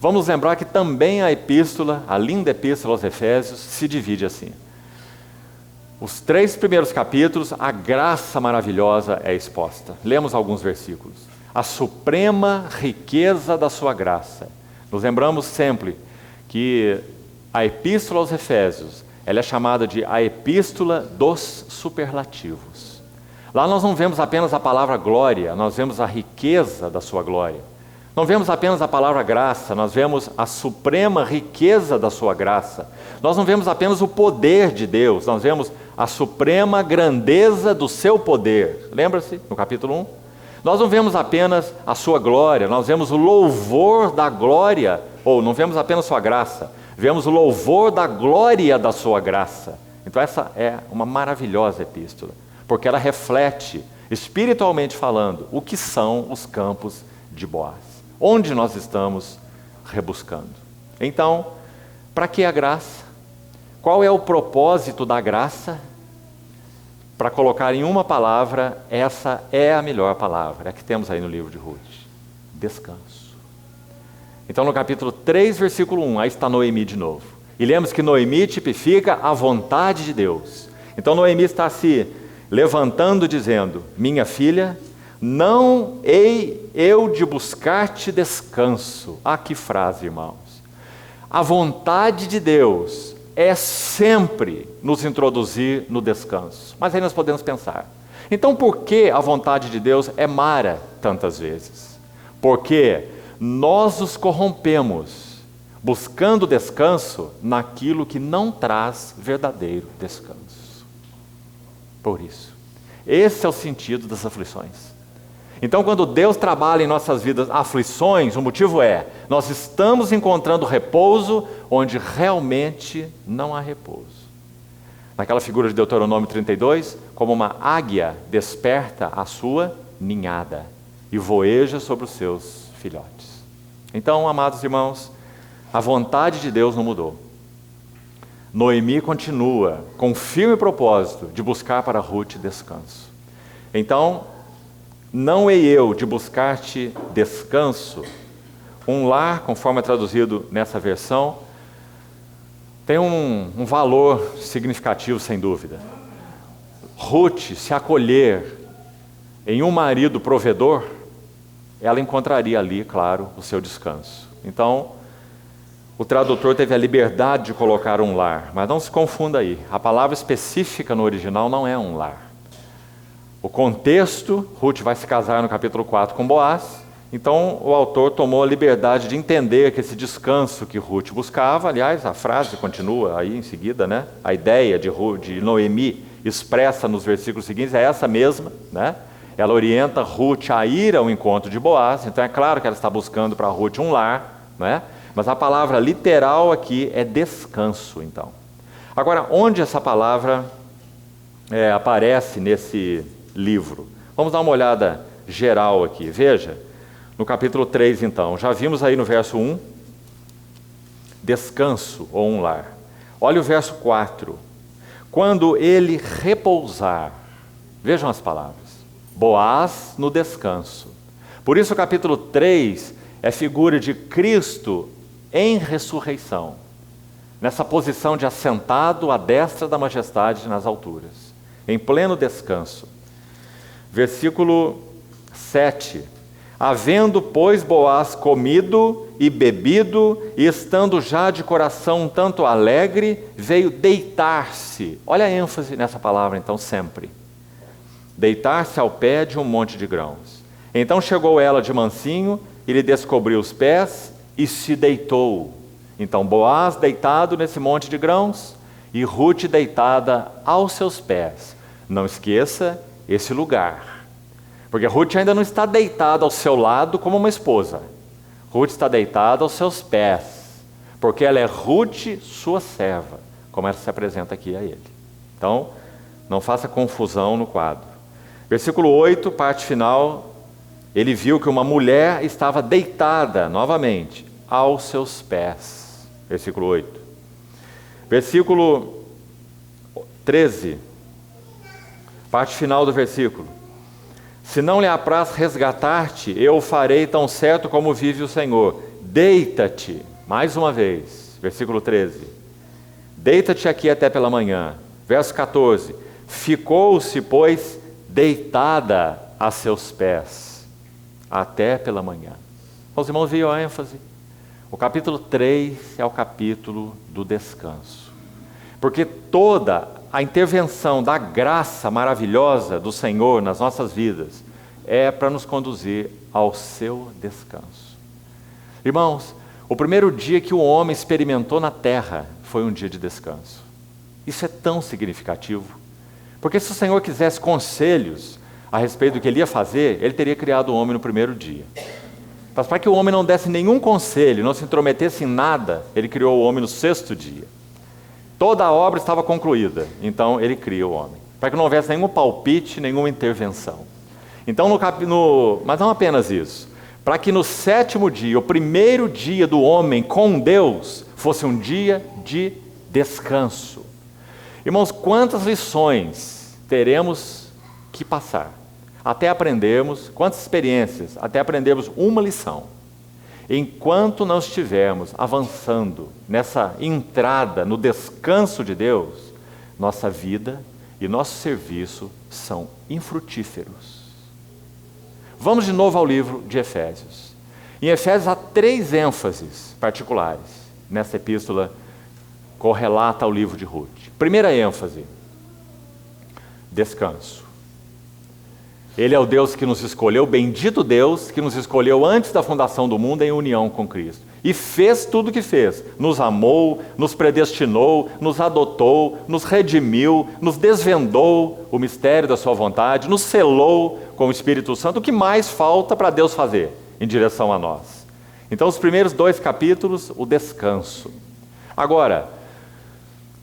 Vamos lembrar que também a epístola, a linda epístola aos Efésios, se divide assim. Os 3 primeiros capítulos, a graça maravilhosa é exposta. Lemos alguns versículos. A suprema riqueza da sua graça. Nos lembramos sempre que a epístola aos Efésios, ela é chamada de a epístola dos superlativos. Lá nós não vemos apenas a palavra glória, nós vemos a riqueza da sua glória. Não vemos apenas a palavra graça, nós vemos a suprema riqueza da sua graça. Nós não vemos apenas o poder de Deus, nós vemos a suprema grandeza do seu poder. Lembra-se, no capítulo 1? Nós não vemos apenas a sua glória, nós vemos o louvor da glória, ou não vemos apenas sua graça, vemos o louvor da glória da sua graça. Então essa é uma maravilhosa epístola, porque ela reflete, espiritualmente falando, o que são os campos de Boaz. Onde nós estamos rebuscando. Então, para que a graça? Qual é o propósito da graça? Para colocar em uma palavra, essa é a melhor palavra, é a que temos aí no livro de Ruth. Descanso. Então no capítulo 3, versículo 1, aí está Noemi de novo. E lembre-se que Noemi tipifica a vontade de Deus. Então Noemi está se levantando dizendo, minha filha, não hei eu de buscar-te descanso. Que frase, irmãos. A vontade de Deus é sempre nos introduzir no descanso. Mas aí nós podemos pensar, então por que a vontade de Deus é mara tantas vezes? Porque nós nos corrompemos, buscando descanso naquilo que não traz verdadeiro descanso. Por isso, esse é o sentido das aflições. Então, quando Deus trabalha em nossas vidas aflições, o motivo é, nós estamos encontrando repouso onde realmente não há repouso. Naquela figura de Deuteronômio 32, como uma águia desperta a sua ninhada e voeja sobre os seus filhotes. Então, amados irmãos, a vontade de Deus não mudou. Noemi continua com firme propósito de buscar para Ruth descanso. Então, não hei eu de buscar-te descanso. Um lar, conforme é traduzido nessa versão, tem um valor significativo, sem dúvida. Ruth, se acolher em um marido provedor, ela encontraria ali, claro, o seu descanso. Então, o tradutor teve a liberdade de colocar um lar, mas não se confunda aí. A palavra específica no original não é um lar. O contexto, Ruth vai se casar no capítulo 4 com Boaz, então o autor tomou a liberdade de entender que esse descanso que Ruth buscava, aliás, a frase continua aí em seguida, né? A ideia de Noemi expressa nos versículos seguintes é essa mesma, né? Ela orienta Ruth a ir ao encontro de Boaz, então é claro que ela está buscando para Ruth um lar, né? Mas a palavra literal aqui é descanso, então. Agora, onde essa palavra aparece nesse livro? Vamos dar uma olhada geral aqui. Veja, no capítulo 3, então, já vimos aí no verso 1, descanso ou um lar. Olha o verso 4. Quando ele repousar, vejam as palavras, Boaz no descanso. Por isso o capítulo 3 é figura de Cristo em ressurreição, nessa posição de assentado à destra da majestade nas alturas, em pleno descanso. Versículo 7. Havendo, pois, Boaz comido e bebido, e estando já de coração um tanto alegre, veio deitar-se. Olha a ênfase nessa palavra, então, sempre. Deitar-se ao pé de um monte de grãos. Então chegou ela de mansinho, e lhe descobriu os pés, e se deitou. Então Boaz deitado nesse monte de grãos, e Ruth deitada aos seus pés. Não esqueça esse lugar. Porque Ruth ainda não está deitada ao seu lado como uma esposa. Ruth está deitada aos seus pés, porque ela é Ruth, sua serva, como ela se apresenta aqui a ele. Então, não faça confusão no quadro. Versículo 8, parte final, ele viu que uma mulher estava deitada, novamente, aos seus pés. Versículo 8. Versículo 13, parte final do versículo. Se não lhe apraz resgatar-te, eu o farei tão certo como vive o Senhor. Deita-te, mais uma vez, versículo 13. Deita-te aqui até pela manhã. Verso 14. Ficou-se, pois, deitada a seus pés, até pela manhã. Os irmãos viram a ênfase? O capítulo 3 é o capítulo do descanso. Porque toda a intervenção da graça maravilhosa do Senhor nas nossas vidas é para nos conduzir ao seu descanso. Irmãos, o primeiro dia que o homem experimentou na terra foi um dia de descanso. Isso é tão significativo, porque se o Senhor quisesse conselhos a respeito do que ele ia fazer, ele teria criado o homem no primeiro dia. Mas para que o homem não desse nenhum conselho, não se intrometesse em nada, ele criou o homem no 6º dia. Toda a obra estava concluída, então ele cria o homem, para que não houvesse nenhum palpite, nenhuma intervenção. Então, mas não apenas isso, para que no 7º dia, o primeiro dia do homem com Deus, fosse um dia de descanso. Irmãos, quantas lições teremos que passar, até aprendermos, quantas experiências, até aprendermos uma lição. Enquanto não estivermos avançando nessa entrada no descanso de Deus, nossa vida e nosso serviço são infrutíferos. Vamos de novo ao livro de Efésios. Em Efésios há 3 ênfases particulares nessa epístola correlata ao livro de Ruth. Primeira ênfase, descanso. Ele é o Deus que nos escolheu, bendito Deus, que nos escolheu antes da fundação do mundo em união com Cristo. E fez tudo o que fez. Nos amou, nos predestinou, nos adotou, nos redimiu, nos desvendou o mistério da sua vontade, nos selou com o Espírito Santo. O que mais falta para Deus fazer em direção a nós? Então, os primeiros 2 capítulos, o descanso. Agora,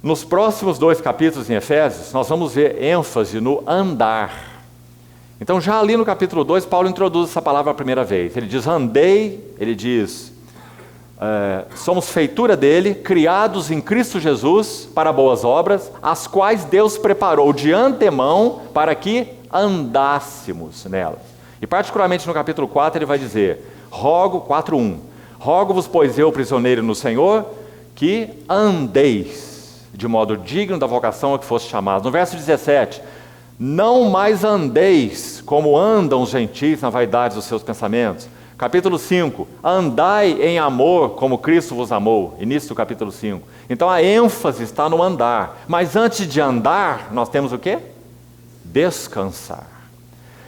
nos próximos 2 capítulos em Efésios, nós vamos ver ênfase no andar. Então, já ali no capítulo 2, Paulo introduz essa palavra a primeira vez. Ele diz, andei, ele diz, somos feitura dele, criados em Cristo Jesus para boas obras, as quais Deus preparou de antemão para que andássemos nelas. E particularmente no capítulo 4 ele vai dizer, 4:1, rogo-vos, pois eu, prisioneiro no Senhor, que andeis de modo digno da vocação a que foste chamados. No verso 17, não mais andeis como andam os gentios na vaidade dos seus pensamentos. Capítulo 5, andai em amor como Cristo vos amou. Início do capítulo 5. Então a ênfase está no andar. Mas antes de andar, nós temos o quê? Descansar.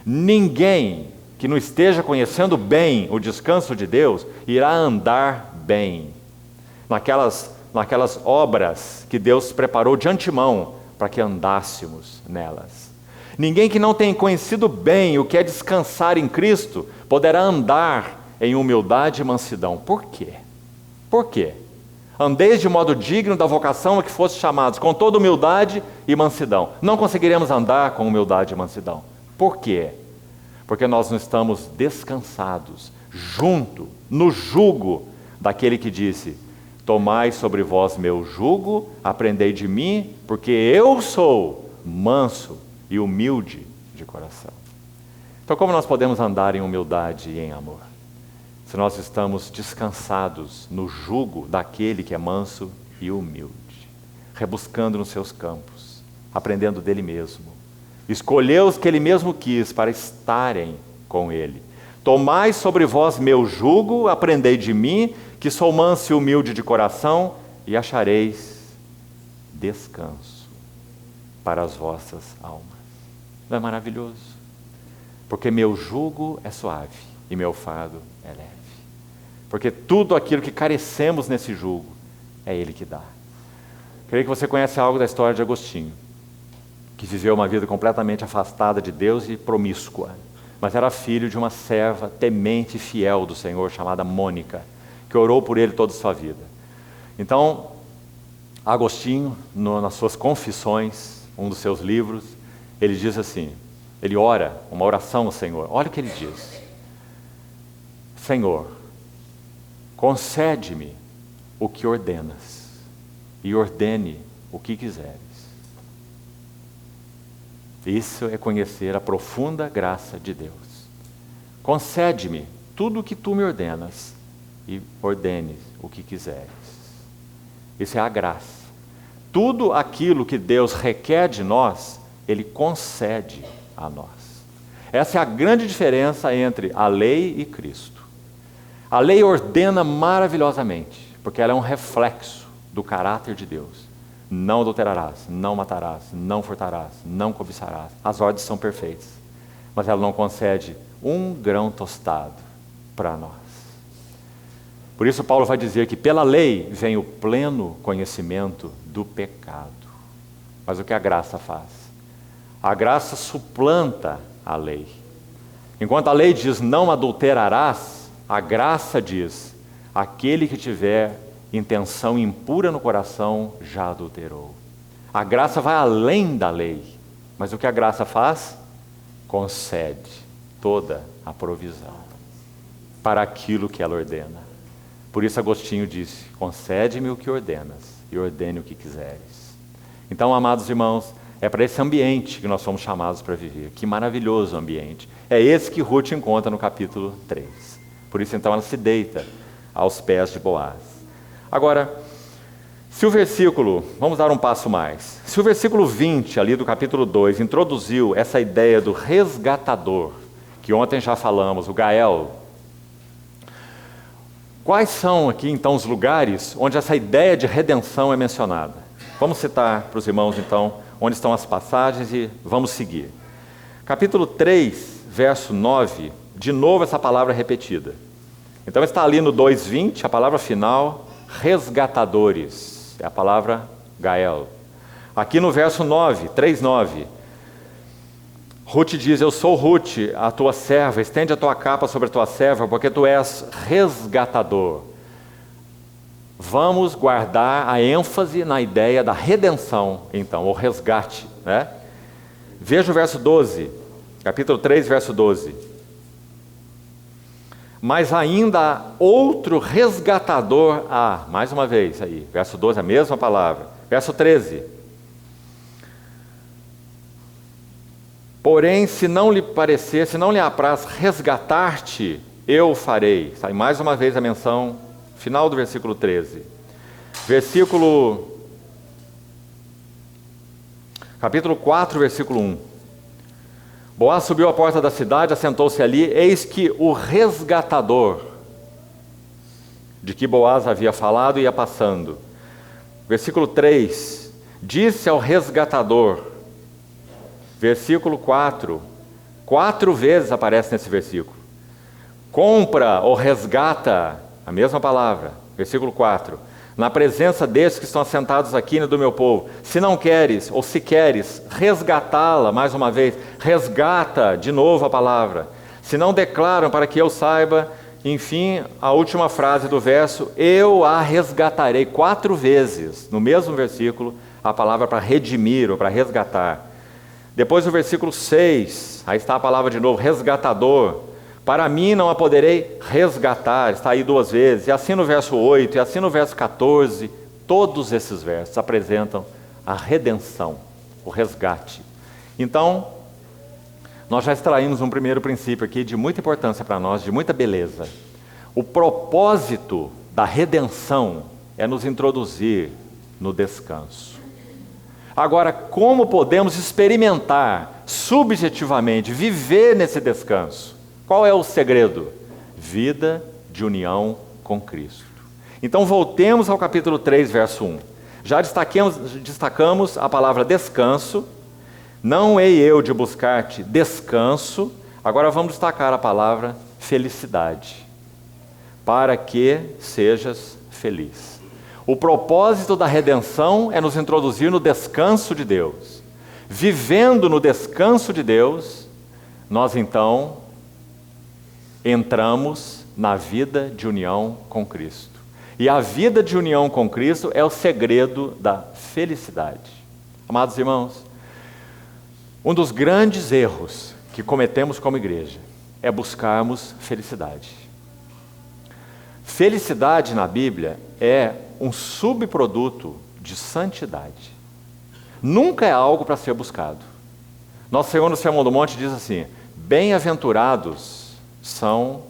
Ninguém que não esteja conhecendo bem o descanso de Deus, irá andar bem naquelas obras que Deus preparou de antemão para que andássemos nelas. Ninguém que não tenha conhecido bem o que é descansar em Cristo, poderá andar em humildade e mansidão. Por quê? Por quê? Andeis de modo digno da vocação a que foste chamados, com toda humildade e mansidão. Não conseguiremos andar com humildade e mansidão. Por quê? Porque nós não estamos descansados, junto, no jugo daquele que disse, tomai sobre vós meu jugo, aprendei de mim, porque eu sou manso e humilde de coração. Então, como nós podemos andar em humildade e em amor? Se nós estamos descansados no jugo daquele que é manso e humilde, rebuscando nos seus campos, aprendendo dele mesmo. Escolheu os que ele mesmo quis para estarem com ele. Tomai sobre vós meu jugo, aprendei de mim, que sou manso e humilde de coração, e achareis descanso para as vossas almas. Não é maravilhoso? Porque meu jugo é suave e meu fardo é leve. Porque tudo aquilo que carecemos nesse jugo, é Ele que dá. Creio que você conhece algo da história de Agostinho, que viveu uma vida completamente afastada de Deus e promíscua, mas era filho de uma serva temente e fiel do Senhor, chamada Mônica, que orou por ele toda a sua vida. Então, Agostinho, nas suas confissões, um dos seus livros, ele diz assim, ele ora, uma oração ao Senhor, olha o que ele diz, Senhor, concede-me o que ordenas, e ordene o que quiseres. Isso é conhecer a profunda graça de Deus. Concede-me tudo o que tu me ordenas e ordene o que quiseres. Isso é a graça. Tudo aquilo que Deus requer de nós, Ele concede a nós. Essa é a grande diferença entre a lei e Cristo. A lei ordena maravilhosamente, porque ela é um reflexo do caráter de Deus. Não adulterarás, não matarás, não furtarás, não cobiçarás. As ordens são perfeitas, mas ela não concede um grão tostado para nós. Por isso Paulo vai dizer que pela lei vem o pleno conhecimento do pecado. Mas o que a graça faz? A graça suplanta a lei. Enquanto a lei diz não adulterarás, a graça diz aquele que tiver intenção impura no coração já adulterou. A graça vai além da lei, mas o que a graça faz? Concede toda a provisão para aquilo que ela ordena. Por isso Agostinho disse, concede-me o que ordenas e ordene o que quiseres. Então, amados irmãos, é para esse ambiente que nós somos chamados para viver. Que maravilhoso ambiente. É esse que Ruth encontra no capítulo 3. Por isso então ela se deita aos pés de Boaz. Agora, se o versículo, vamos dar um passo mais, se o versículo 20 ali do capítulo 2 introduziu essa ideia do resgatador, que ontem já falamos, o Gael, quais são aqui então os lugares onde essa ideia de redenção é mencionada? Vamos citar para os irmãos então onde estão as passagens e vamos seguir. Capítulo 3, verso 9, de novo essa palavra repetida. Então está ali no 2:20, a palavra final, resgatadores, é a palavra Gael. Aqui no verso 9, 3:9, Ruth diz: eu sou Ruth, a tua serva, estende a tua capa sobre a tua serva, porque tu és resgatador. Vamos guardar a ênfase na ideia da redenção, então, o resgate, né? Veja o verso 12, capítulo 3, verso 12. Mas ainda outro resgatador há, mais uma vez aí, verso 12, a mesma palavra. Verso 13. Porém, se não lhe parecer, se não lhe apraz resgatar-te, eu o farei. Sai mais uma vez a menção, final do versículo 13. Capítulo 4, versículo 1. Boaz subiu à porta da cidade, assentou-se ali, eis que o resgatador, de que Boaz havia falado, ia passando. Versículo 3. Disse ao resgatador, versículo 4, 4 vezes aparece nesse versículo. Compra ou resgata, a mesma palavra. Versículo 4. Na presença destes que estão assentados aqui do meu povo. Se não queres, ou se queres, resgatá-la, mais uma vez. Resgata, de novo a palavra. Se não declaram para que eu saiba, enfim, a última frase do verso, eu a resgatarei. 4 vezes, no mesmo versículo, a palavra para redimir ou para resgatar. Depois o versículo 6, aí está a palavra de novo, resgatador. Para mim não a poderei resgatar, está aí 2 vezes. E assim no verso 8, e assim no verso 14, todos esses versos apresentam a redenção, o resgate. Então, nós já extraímos um primeiro princípio aqui de muita importância para nós, de muita beleza. O propósito da redenção é nos introduzir no descanso. Agora, como podemos experimentar subjetivamente, viver nesse descanso? Qual é o segredo? Vida de união com Cristo. Então voltemos ao capítulo 3, verso 1. Já destacamos a palavra descanso. Não hei eu de buscar-te descanso. Agora vamos destacar a palavra felicidade. Para que sejas feliz. O propósito da redenção é nos introduzir no descanso de Deus. Vivendo no descanso de Deus, nós então entramos na vida de união com Cristo. E a vida de união com Cristo é o segredo da felicidade. Amados irmãos, um dos grandes erros que cometemos como igreja é buscarmos felicidade. Felicidade na Bíblia é um subproduto de santidade. Nunca é algo para ser buscado. Nosso Senhor no Sermão do Monte diz assim: bem-aventurados são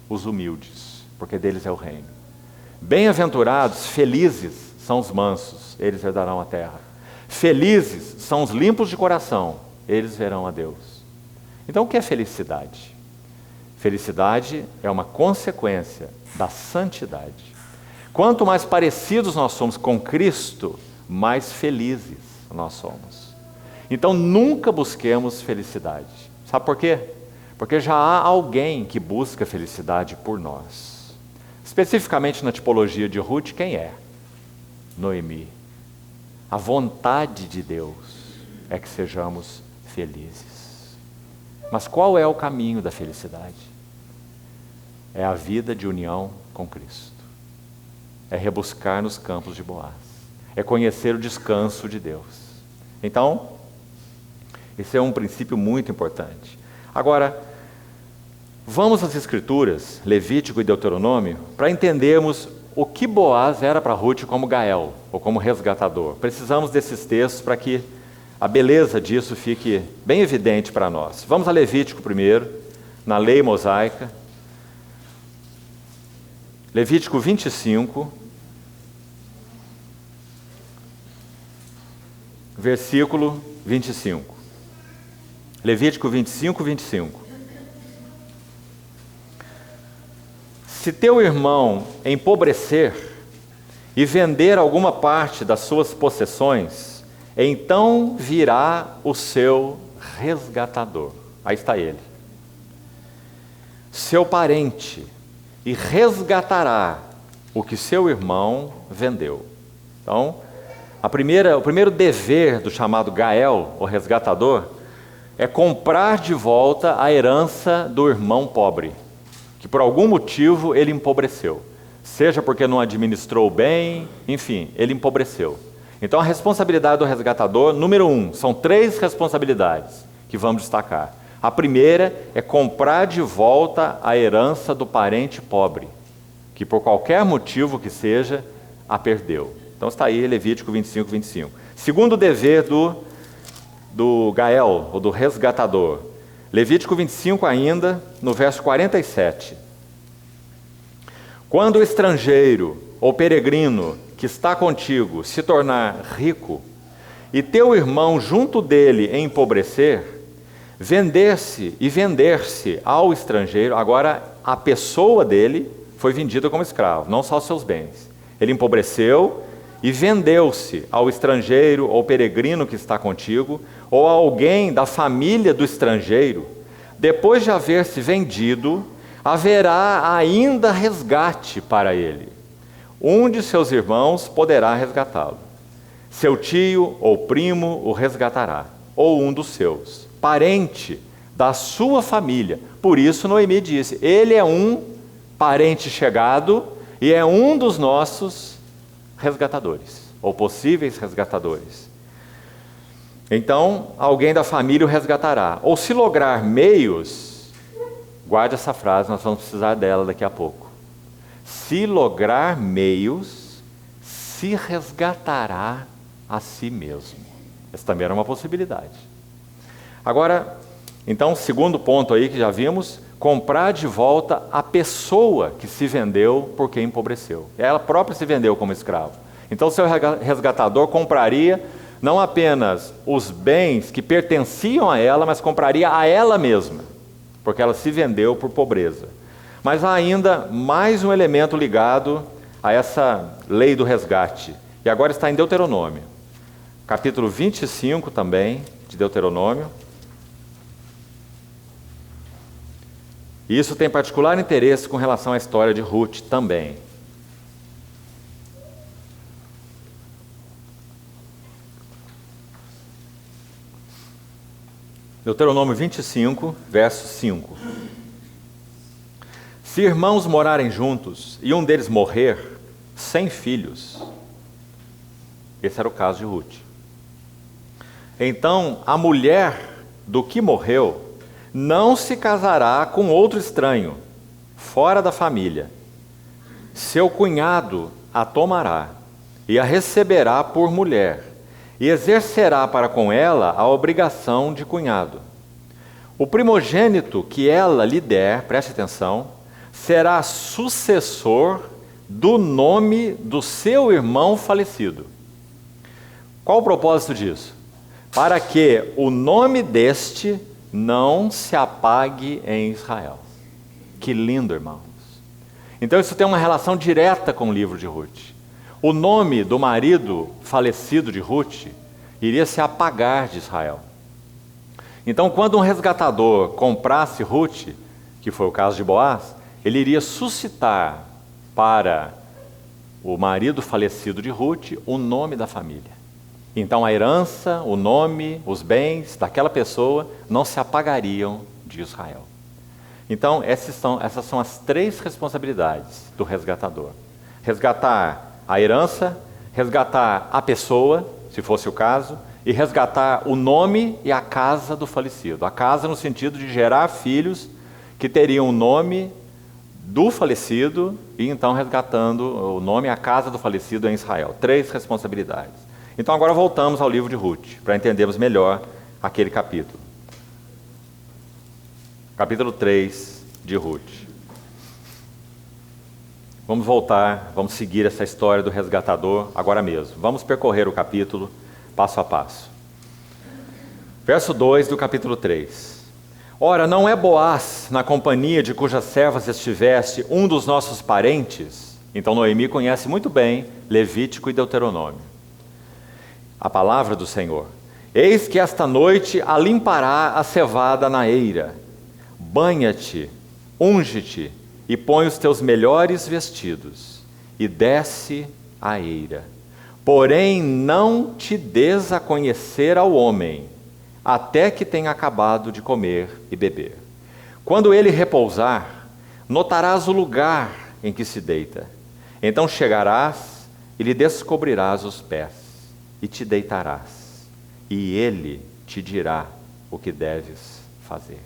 os humildes, porque deles é o reino. Bem-aventurados, felizes são os mansos, eles herdarão a terra. Felizes são os limpos de coração, eles verão a Deus. Então o que é felicidade? Felicidade é uma consequência da santidade. Quanto mais parecidos nós somos com Cristo, mais felizes nós somos. Então nunca busquemos felicidade. Sabe por quê? Porque já há alguém que busca felicidade por nós. Especificamente na tipologia de Ruth, quem é? Noemi. A vontade de Deus é que sejamos felizes. Mas qual é o caminho da felicidade? É a vida de união com Cristo. É rebuscar nos campos de Boaz. É conhecer o descanso de Deus. Então, esse é um princípio muito importante. Agora, vamos às Escrituras, Levítico e Deuteronômio, para entendermos o que Boaz era para Ruth como Gael, ou como resgatador. Precisamos desses textos para que a beleza disso fique bem evidente para nós. Vamos a Levítico primeiro, na lei mosaica. Levítico 25, versículo 25. Levítico 25, 25. Se teu irmão empobrecer e vender alguma parte das suas possessões, então virá o seu resgatador. Aí está ele. seu parente, e resgatará o que seu irmão vendeu. Então, o primeiro dever do chamado Gael, o resgatador, é comprar de volta a herança do irmão pobre, que por algum motivo ele empobreceu. Seja porque não administrou bem, enfim, ele empobreceu. Então a responsabilidade do resgatador, número 1, são 3 responsabilidades que vamos destacar. A primeira é comprar de volta a herança do parente pobre, que por qualquer motivo que seja, a perdeu. Então está aí Levítico 25, 25. Segundo dever do Gael, ou do resgatador, Levítico 25 ainda, no verso 47. Quando o estrangeiro ou peregrino que está contigo se tornar rico, e teu irmão junto dele empobrecer, vender-se ao estrangeiro, agora a pessoa dele foi vendida como escravo, não só os seus bens. Ele empobreceu e vendeu-se ao estrangeiro ou peregrino que está contigo, ou a alguém da família do estrangeiro. Depois de haver se vendido, haverá ainda resgate para ele. Um de seus irmãos poderá resgatá-lo. Seu tio ou primo o resgatará, ou um dos seus, parente da sua família. Por isso Noemi disse, ele é um parente chegado e é um dos nossos resgatadores, ou possíveis resgatadores. Então, alguém da família o resgatará. Ou se lograr meios, guarde essa frase, nós vamos precisar dela daqui a pouco. Se lograr meios, se resgatará a si mesmo. Essa também era uma possibilidade. Agora, então, segundo ponto aí que já vimos, comprar de volta a pessoa que se vendeu porque empobreceu. Ela própria se vendeu como escravo. Então, o seu resgatador compraria não apenas os bens que pertenciam a ela, mas compraria a ela mesma, porque ela se vendeu por pobreza. Mas há ainda mais um elemento ligado a essa lei do resgate. E agora está em Deuteronômio, capítulo 25 também, de Deuteronômio. E isso tem particular interesse com relação à história de Ruth também. Deuteronômio 25, verso 5. Se irmãos morarem juntos e um deles morrer sem filhos, esse era o caso de Ruth, então a mulher do que morreu não se casará com outro estranho, fora da família. Seu cunhado a tomará e a receberá por mulher, e exercerá para com ela a obrigação de cunhado. O primogênito que ela lhe der, preste atenção, será sucessor do nome do seu irmão falecido. Qual o propósito disso? Para que o nome deste não se apague em Israel. Que lindo, irmãos. Então isso tem uma relação direta com o livro de Ruth. O nome do marido falecido de Ruth iria se apagar de Israel. Então, quando um resgatador comprasse Ruth, que foi o caso de Boaz, ele iria suscitar para o marido falecido de Ruth o nome da família. Então a herança, o nome, os bens daquela pessoa não se apagariam de Israel. Então essas são as 3 responsabilidades do resgatador. Resgatar a herança, resgatar a pessoa, se fosse o caso, e resgatar o nome e a casa do falecido. A casa no sentido de gerar filhos que teriam o nome do falecido e então resgatando o nome e a casa do falecido em Israel. 3 responsabilidades. Então agora voltamos ao livro de Ruth, para entendermos melhor aquele capítulo. Capítulo 3 de Ruth. Vamos voltar, vamos seguir essa história do resgatador agora mesmo. Vamos percorrer o capítulo passo a passo. Verso 2 do capítulo 3. Ora, não é Boaz, na companhia de cujas servas estiveste, um dos nossos parentes? Então Noemi conhece muito bem Levítico e Deuteronômio. A palavra do Senhor. Eis que esta noite a limpará a cevada na eira. Banha-te unge-te e põe os teus melhores vestidos e desce à eira. Porém, não te des a conhecer ao homem, até que tenha acabado de comer e beber. Quando ele repousar, notarás o lugar em que se deita. Então chegarás e lhe descobrirás os pés, e te deitarás, e ele te dirá o que deves fazer.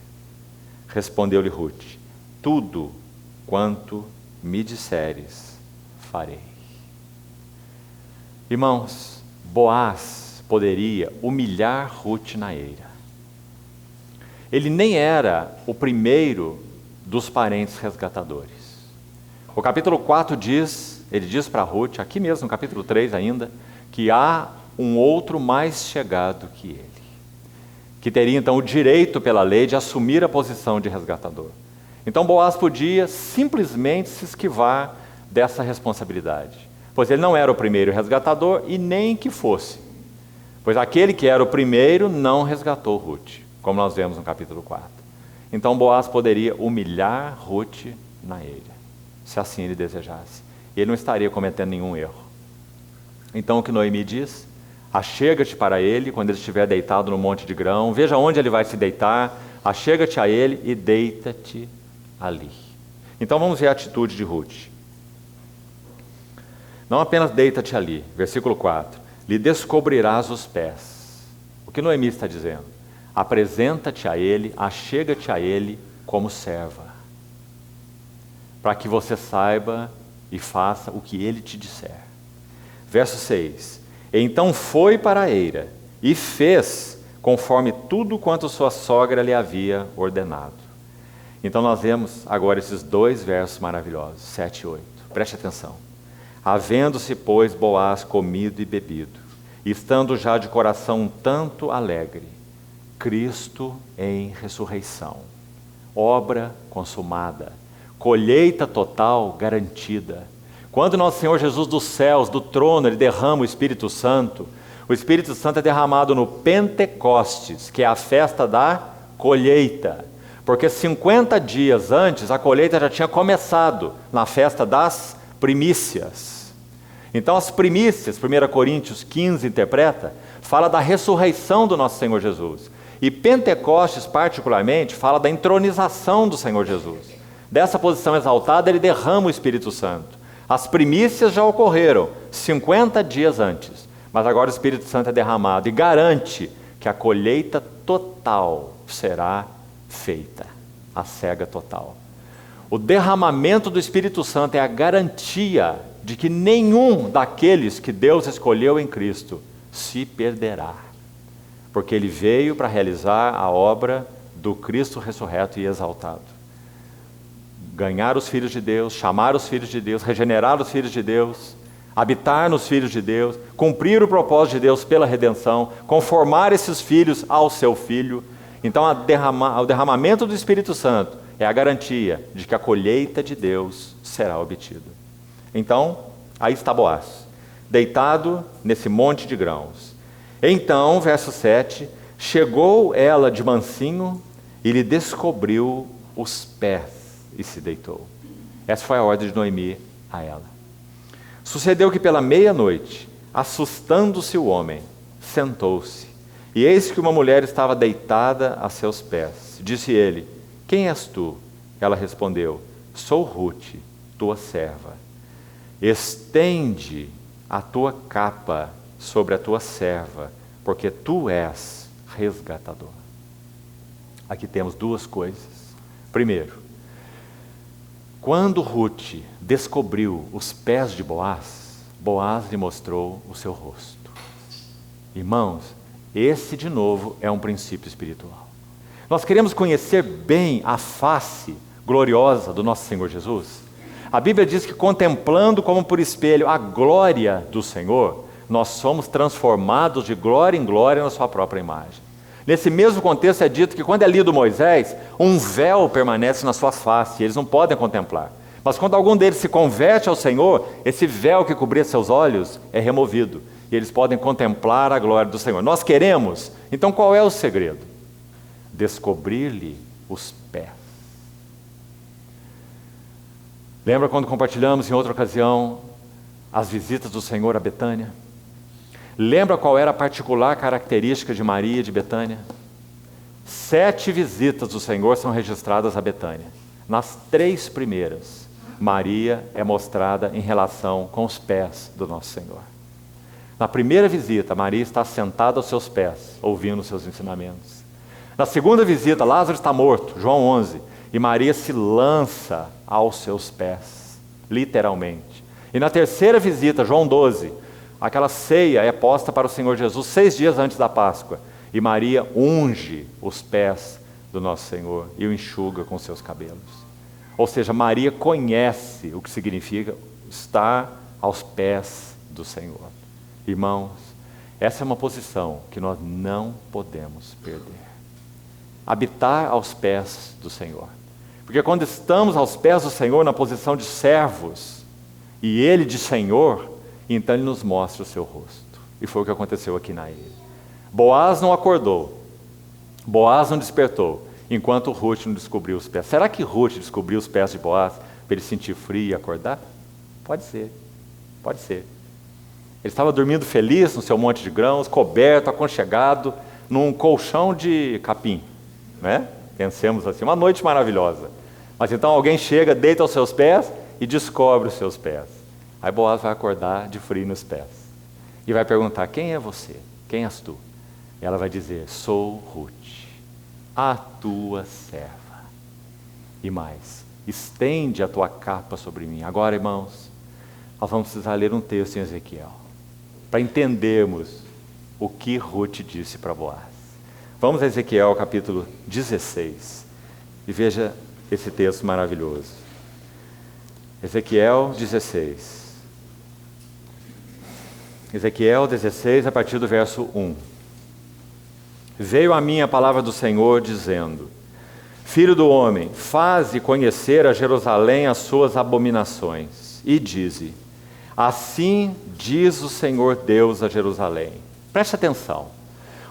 Respondeu-lhe Rute: tudo quanto me disseres, farei. Irmãos, Boaz poderia humilhar Rute na eira. Ele nem era o primeiro dos parentes resgatadores. O capítulo 4 ele diz para Rute, aqui mesmo no capítulo 3 ainda, que há um outro mais chegado que ele, que teria então o direito pela lei de assumir a posição de resgatador. Então Boaz podia simplesmente se esquivar dessa responsabilidade, pois ele não era o primeiro resgatador e nem que fosse, pois aquele que era o primeiro não resgatou Rute, como nós vemos no capítulo 4. Então Boaz poderia humilhar Rute na eira, se assim ele desejasse. Ele não estaria cometendo nenhum erro. Então o que Noemi diz? Achega-te para ele quando ele estiver deitado no monte de grão, veja onde ele vai se deitar, achega-te a ele e deita-te ali. Então vamos ver a atitude de Rute. Não apenas deita-te ali, versículo 4, lhe descobrirás os pés. O que Noemi está dizendo? Apresenta-te a ele, achega-te a ele como serva, para que você saiba e faça o que ele te disser. Verso 6, então foi para a eira e fez conforme tudo quanto sua sogra lhe havia ordenado. Então nós vemos agora esses dois versos maravilhosos, 7 e 8, preste atenção. Havendo-se, pois, Boaz comido e bebido, e estando já de coração um tanto alegre, Cristo em ressurreição, obra consumada, colheita total garantida. Quando nosso Senhor Jesus dos céus, do trono, Ele derrama o Espírito Santo é derramado no Pentecostes, que é a festa da colheita, porque 50 dias antes a colheita já tinha começado, na festa das primícias. Então as primícias, 1 Coríntios 15 interpreta, fala da ressurreição do nosso Senhor Jesus. E Pentecostes, particularmente, fala da entronização do Senhor Jesus. Dessa posição exaltada, ele derrama o Espírito Santo. As primícias já ocorreram 50 dias antes, mas agora o Espírito Santo é derramado e garante que a colheita total será feita, a cega total. O derramamento do Espírito Santo é a garantia de que nenhum daqueles que Deus escolheu em Cristo se perderá, porque ele veio para realizar a obra do Cristo ressurreto e exaltado. Ganhar os filhos de Deus, chamar os filhos de Deus, regenerar os filhos de Deus, habitar nos filhos de Deus, cumprir o propósito de Deus pela redenção, conformar esses filhos ao seu Filho. Então o derramamento do Espírito Santo é a garantia de que a colheita de Deus será obtida. Então, aí está Boaz, deitado nesse monte de grãos. Então, verso 7, chegou ela de mansinho e lhe descobriu os pés e se deitou. Essa foi a ordem de Noemi a ela. Sucedeu que pela meia-noite, assustando-se o homem, sentou-se, e eis que uma mulher estava deitada a seus pés. Disse ele: quem és tu? Ela respondeu: sou Rute, tua serva. Estende a tua capa sobre a tua serva, porque tu és resgatador. Aqui temos duas coisas. Primeiro, quando Rute descobriu os pés de Boaz, Boaz lhe mostrou o seu rosto. Irmãos, esse de novo é um princípio espiritual. Nós queremos conhecer bem a face gloriosa do nosso Senhor Jesus. A Bíblia diz que contemplando como por espelho a glória do Senhor, nós somos transformados de glória em glória na sua própria imagem. Nesse mesmo contexto é dito que quando é lido Moisés, um véu permanece na sua face, e eles não podem contemplar. Mas quando algum deles se converte ao Senhor, esse véu que cobria seus olhos é removido, e eles podem contemplar a glória do Senhor. Nós queremos, então qual é o segredo? Descobrir-lhe os pés. Lembra quando compartilhamos em outra ocasião as visitas do Senhor a Betânia? Lembra qual era a particular característica de Maria de Betânia? 7 visitas do Senhor são registradas a Betânia. Nas 3 primeiras, Maria é mostrada em relação com os pés do nosso Senhor. Na primeira visita, Maria está sentada aos seus pés, ouvindo os seus ensinamentos. Na segunda visita, Lázaro está morto, João 11, e Maria se lança aos seus pés, literalmente. E na terceira visita, João 12, aquela ceia é posta para o Senhor Jesus 6 dias antes da Páscoa, e Maria unge os pés do nosso Senhor e o enxuga com seus cabelos. Ou seja, Maria conhece o que significa estar aos pés do Senhor. Irmãos, essa é uma posição que nós não podemos perder. Habitar aos pés do Senhor. Porque quando estamos aos pés do Senhor na posição de servos, e Ele de Senhor, então Ele nos mostra o seu rosto. E foi o que aconteceu aqui na ilha. Boaz não acordou, Boaz não despertou, enquanto Ruth não descobriu os pés. Será que Ruth descobriu os pés de Boaz para ele sentir frio e acordar? Pode ser, pode ser. Ele estava dormindo feliz no seu monte de grãos, coberto, aconchegado, num colchão de capim, né? Pensemos assim, uma noite maravilhosa. Mas então alguém chega, deita aos seus pés e descobre os seus pés. Aí Boaz vai acordar de frio nos pés e vai perguntar: quem é você? Quem és tu? E ela vai dizer: sou Ruth, a tua serva. E mais, estende a tua capa sobre mim. Agora, irmãos, nós vamos precisar ler um texto em Ezequiel para entendermos o que Ruth disse para Boaz. Vamos a Ezequiel capítulo 16 e veja esse texto maravilhoso. Ezequiel 16. Ezequiel 16, a partir do verso 1. Veio a mim a palavra do Senhor, dizendo: Filho do homem, faze conhecer a Jerusalém as suas abominações, e dize: assim diz o Senhor Deus a Jerusalém. Preste atenção.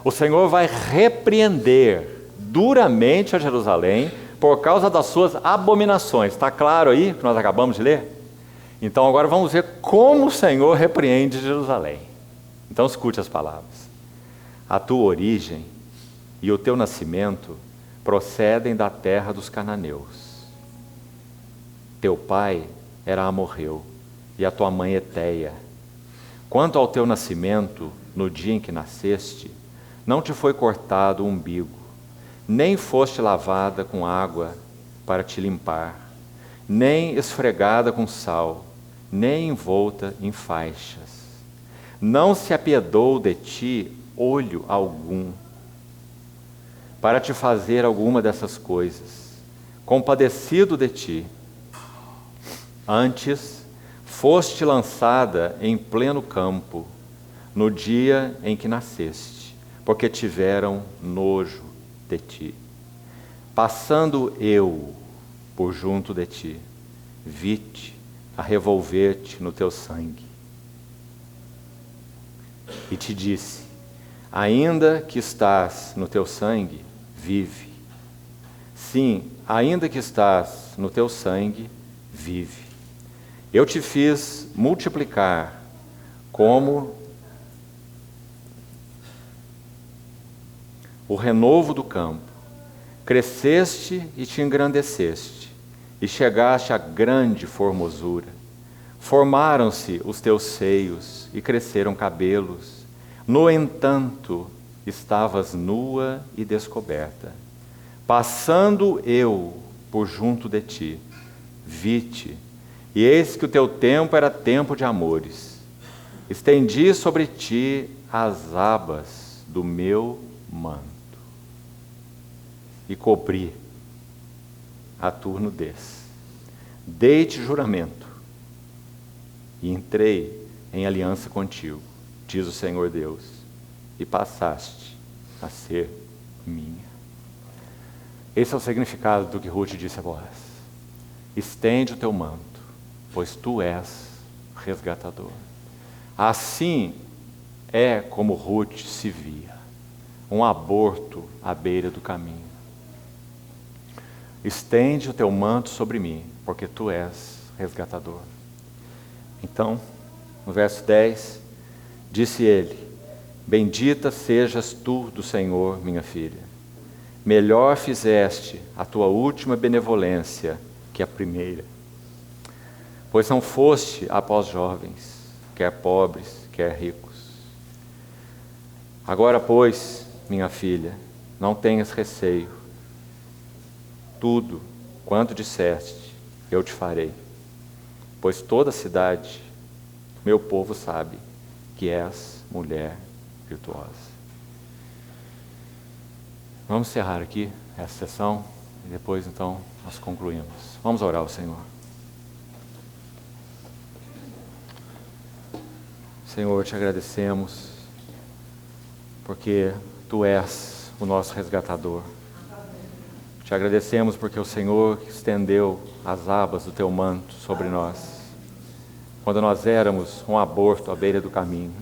O Senhor vai repreender duramente a Jerusalém por causa das suas abominações. Está claro aí que nós acabamos de ler? Então agora vamos ver como o Senhor repreende Jerusalém. Então escute as palavras. A tua origem e o teu nascimento procedem da terra dos cananeus. Teu pai era amorreu e a tua mãe Eteia. Quanto ao teu nascimento, no dia em que nasceste, não te foi cortado o umbigo, nem foste lavada com água para te limpar, nem esfregada com sal, nem envolta em faixas. Não se apiedou de ti olho algum, para te fazer alguma dessas coisas, compadecido de ti. Antes, foste lançada em pleno campo, no dia em que nasceste, porque tiveram nojo de ti. Passando eu por junto de ti, vi-te a revolver-te no teu sangue. E te disse: ainda que estás no teu sangue, vive. Sim, ainda que estás no teu sangue, vive. Eu te fiz multiplicar como o renovo do campo. Cresceste e te engrandeceste, e chegaste a grande formosura. Formaram-se os teus seios e cresceram cabelos. No entanto, estavas nua e descoberta. Passando eu por junto de ti, vi-te, e eis que o teu tempo era tempo de amores. Estendi sobre ti as abas do meu manto, e cobri a tua nudez. Dei-te juramento, e entrei em aliança contigo, diz o Senhor Deus, e passaste a ser minha. Esse é o significado do que Ruth disse a Boaz. Estende o teu manto, pois tu és resgatador. Assim é como Ruth se via, um aborto à beira do caminho. Estende o teu manto sobre mim, porque tu és resgatador. Então, no verso 10, disse ele: bendita sejas tu do Senhor, minha filha. Melhor fizeste a tua última benevolência que a primeira. Pois não foste após jovens, quer pobres, quer ricos. Agora, pois, minha filha, não tenhas receio. Tudo quanto disseste, eu te farei. Pois toda a cidade, meu povo sabe que és mulher virtuosa. Vamos encerrar aqui essa sessão e depois então nós concluímos. Vamos orar ao Senhor. Senhor, te agradecemos porque Tu és o nosso resgatador. Te agradecemos porque o Senhor estendeu as abas do Teu manto sobre nós, quando nós éramos um aborto à beira do caminho.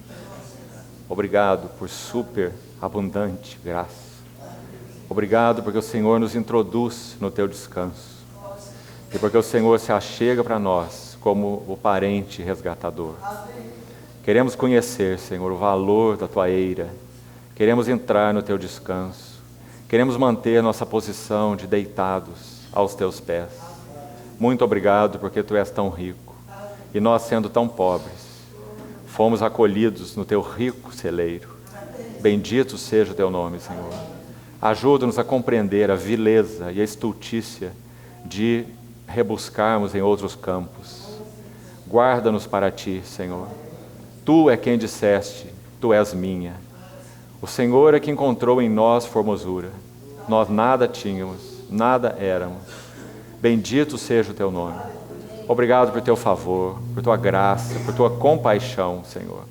Obrigado por super abundante graça. Obrigado porque o Senhor nos introduz no Teu descanso. E porque o Senhor se achega para nós como o parente resgatador. Queremos conhecer, Senhor, o valor da Tua eira. Queremos entrar no Teu descanso. Queremos manter nossa posição de deitados aos Teus pés. Muito obrigado porque Tu és tão rico. E nós, sendo tão pobres, fomos acolhidos no Teu rico celeiro. Bendito seja o Teu nome, Senhor. Ajuda-nos a compreender a vileza e a estultícia de rebuscarmos em outros campos. Guarda-nos para Ti, Senhor. Tu é quem disseste, Tu és minha. O Senhor é que encontrou em nós formosura. Nós nada tínhamos, nada éramos. Bendito seja o Teu nome. Obrigado por Teu favor, por Tua graça, por Tua compaixão, Senhor.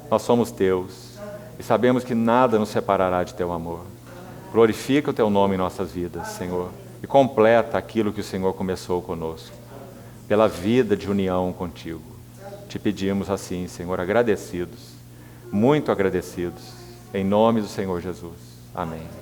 Nós somos Teus e sabemos que nada nos separará de Teu amor. Glorifica o Teu nome em nossas vidas, Senhor, e completa aquilo que o Senhor começou conosco, pela vida de união contigo. Te pedimos assim, Senhor, agradecidos, muito agradecidos, em nome do Senhor Jesus. Amém.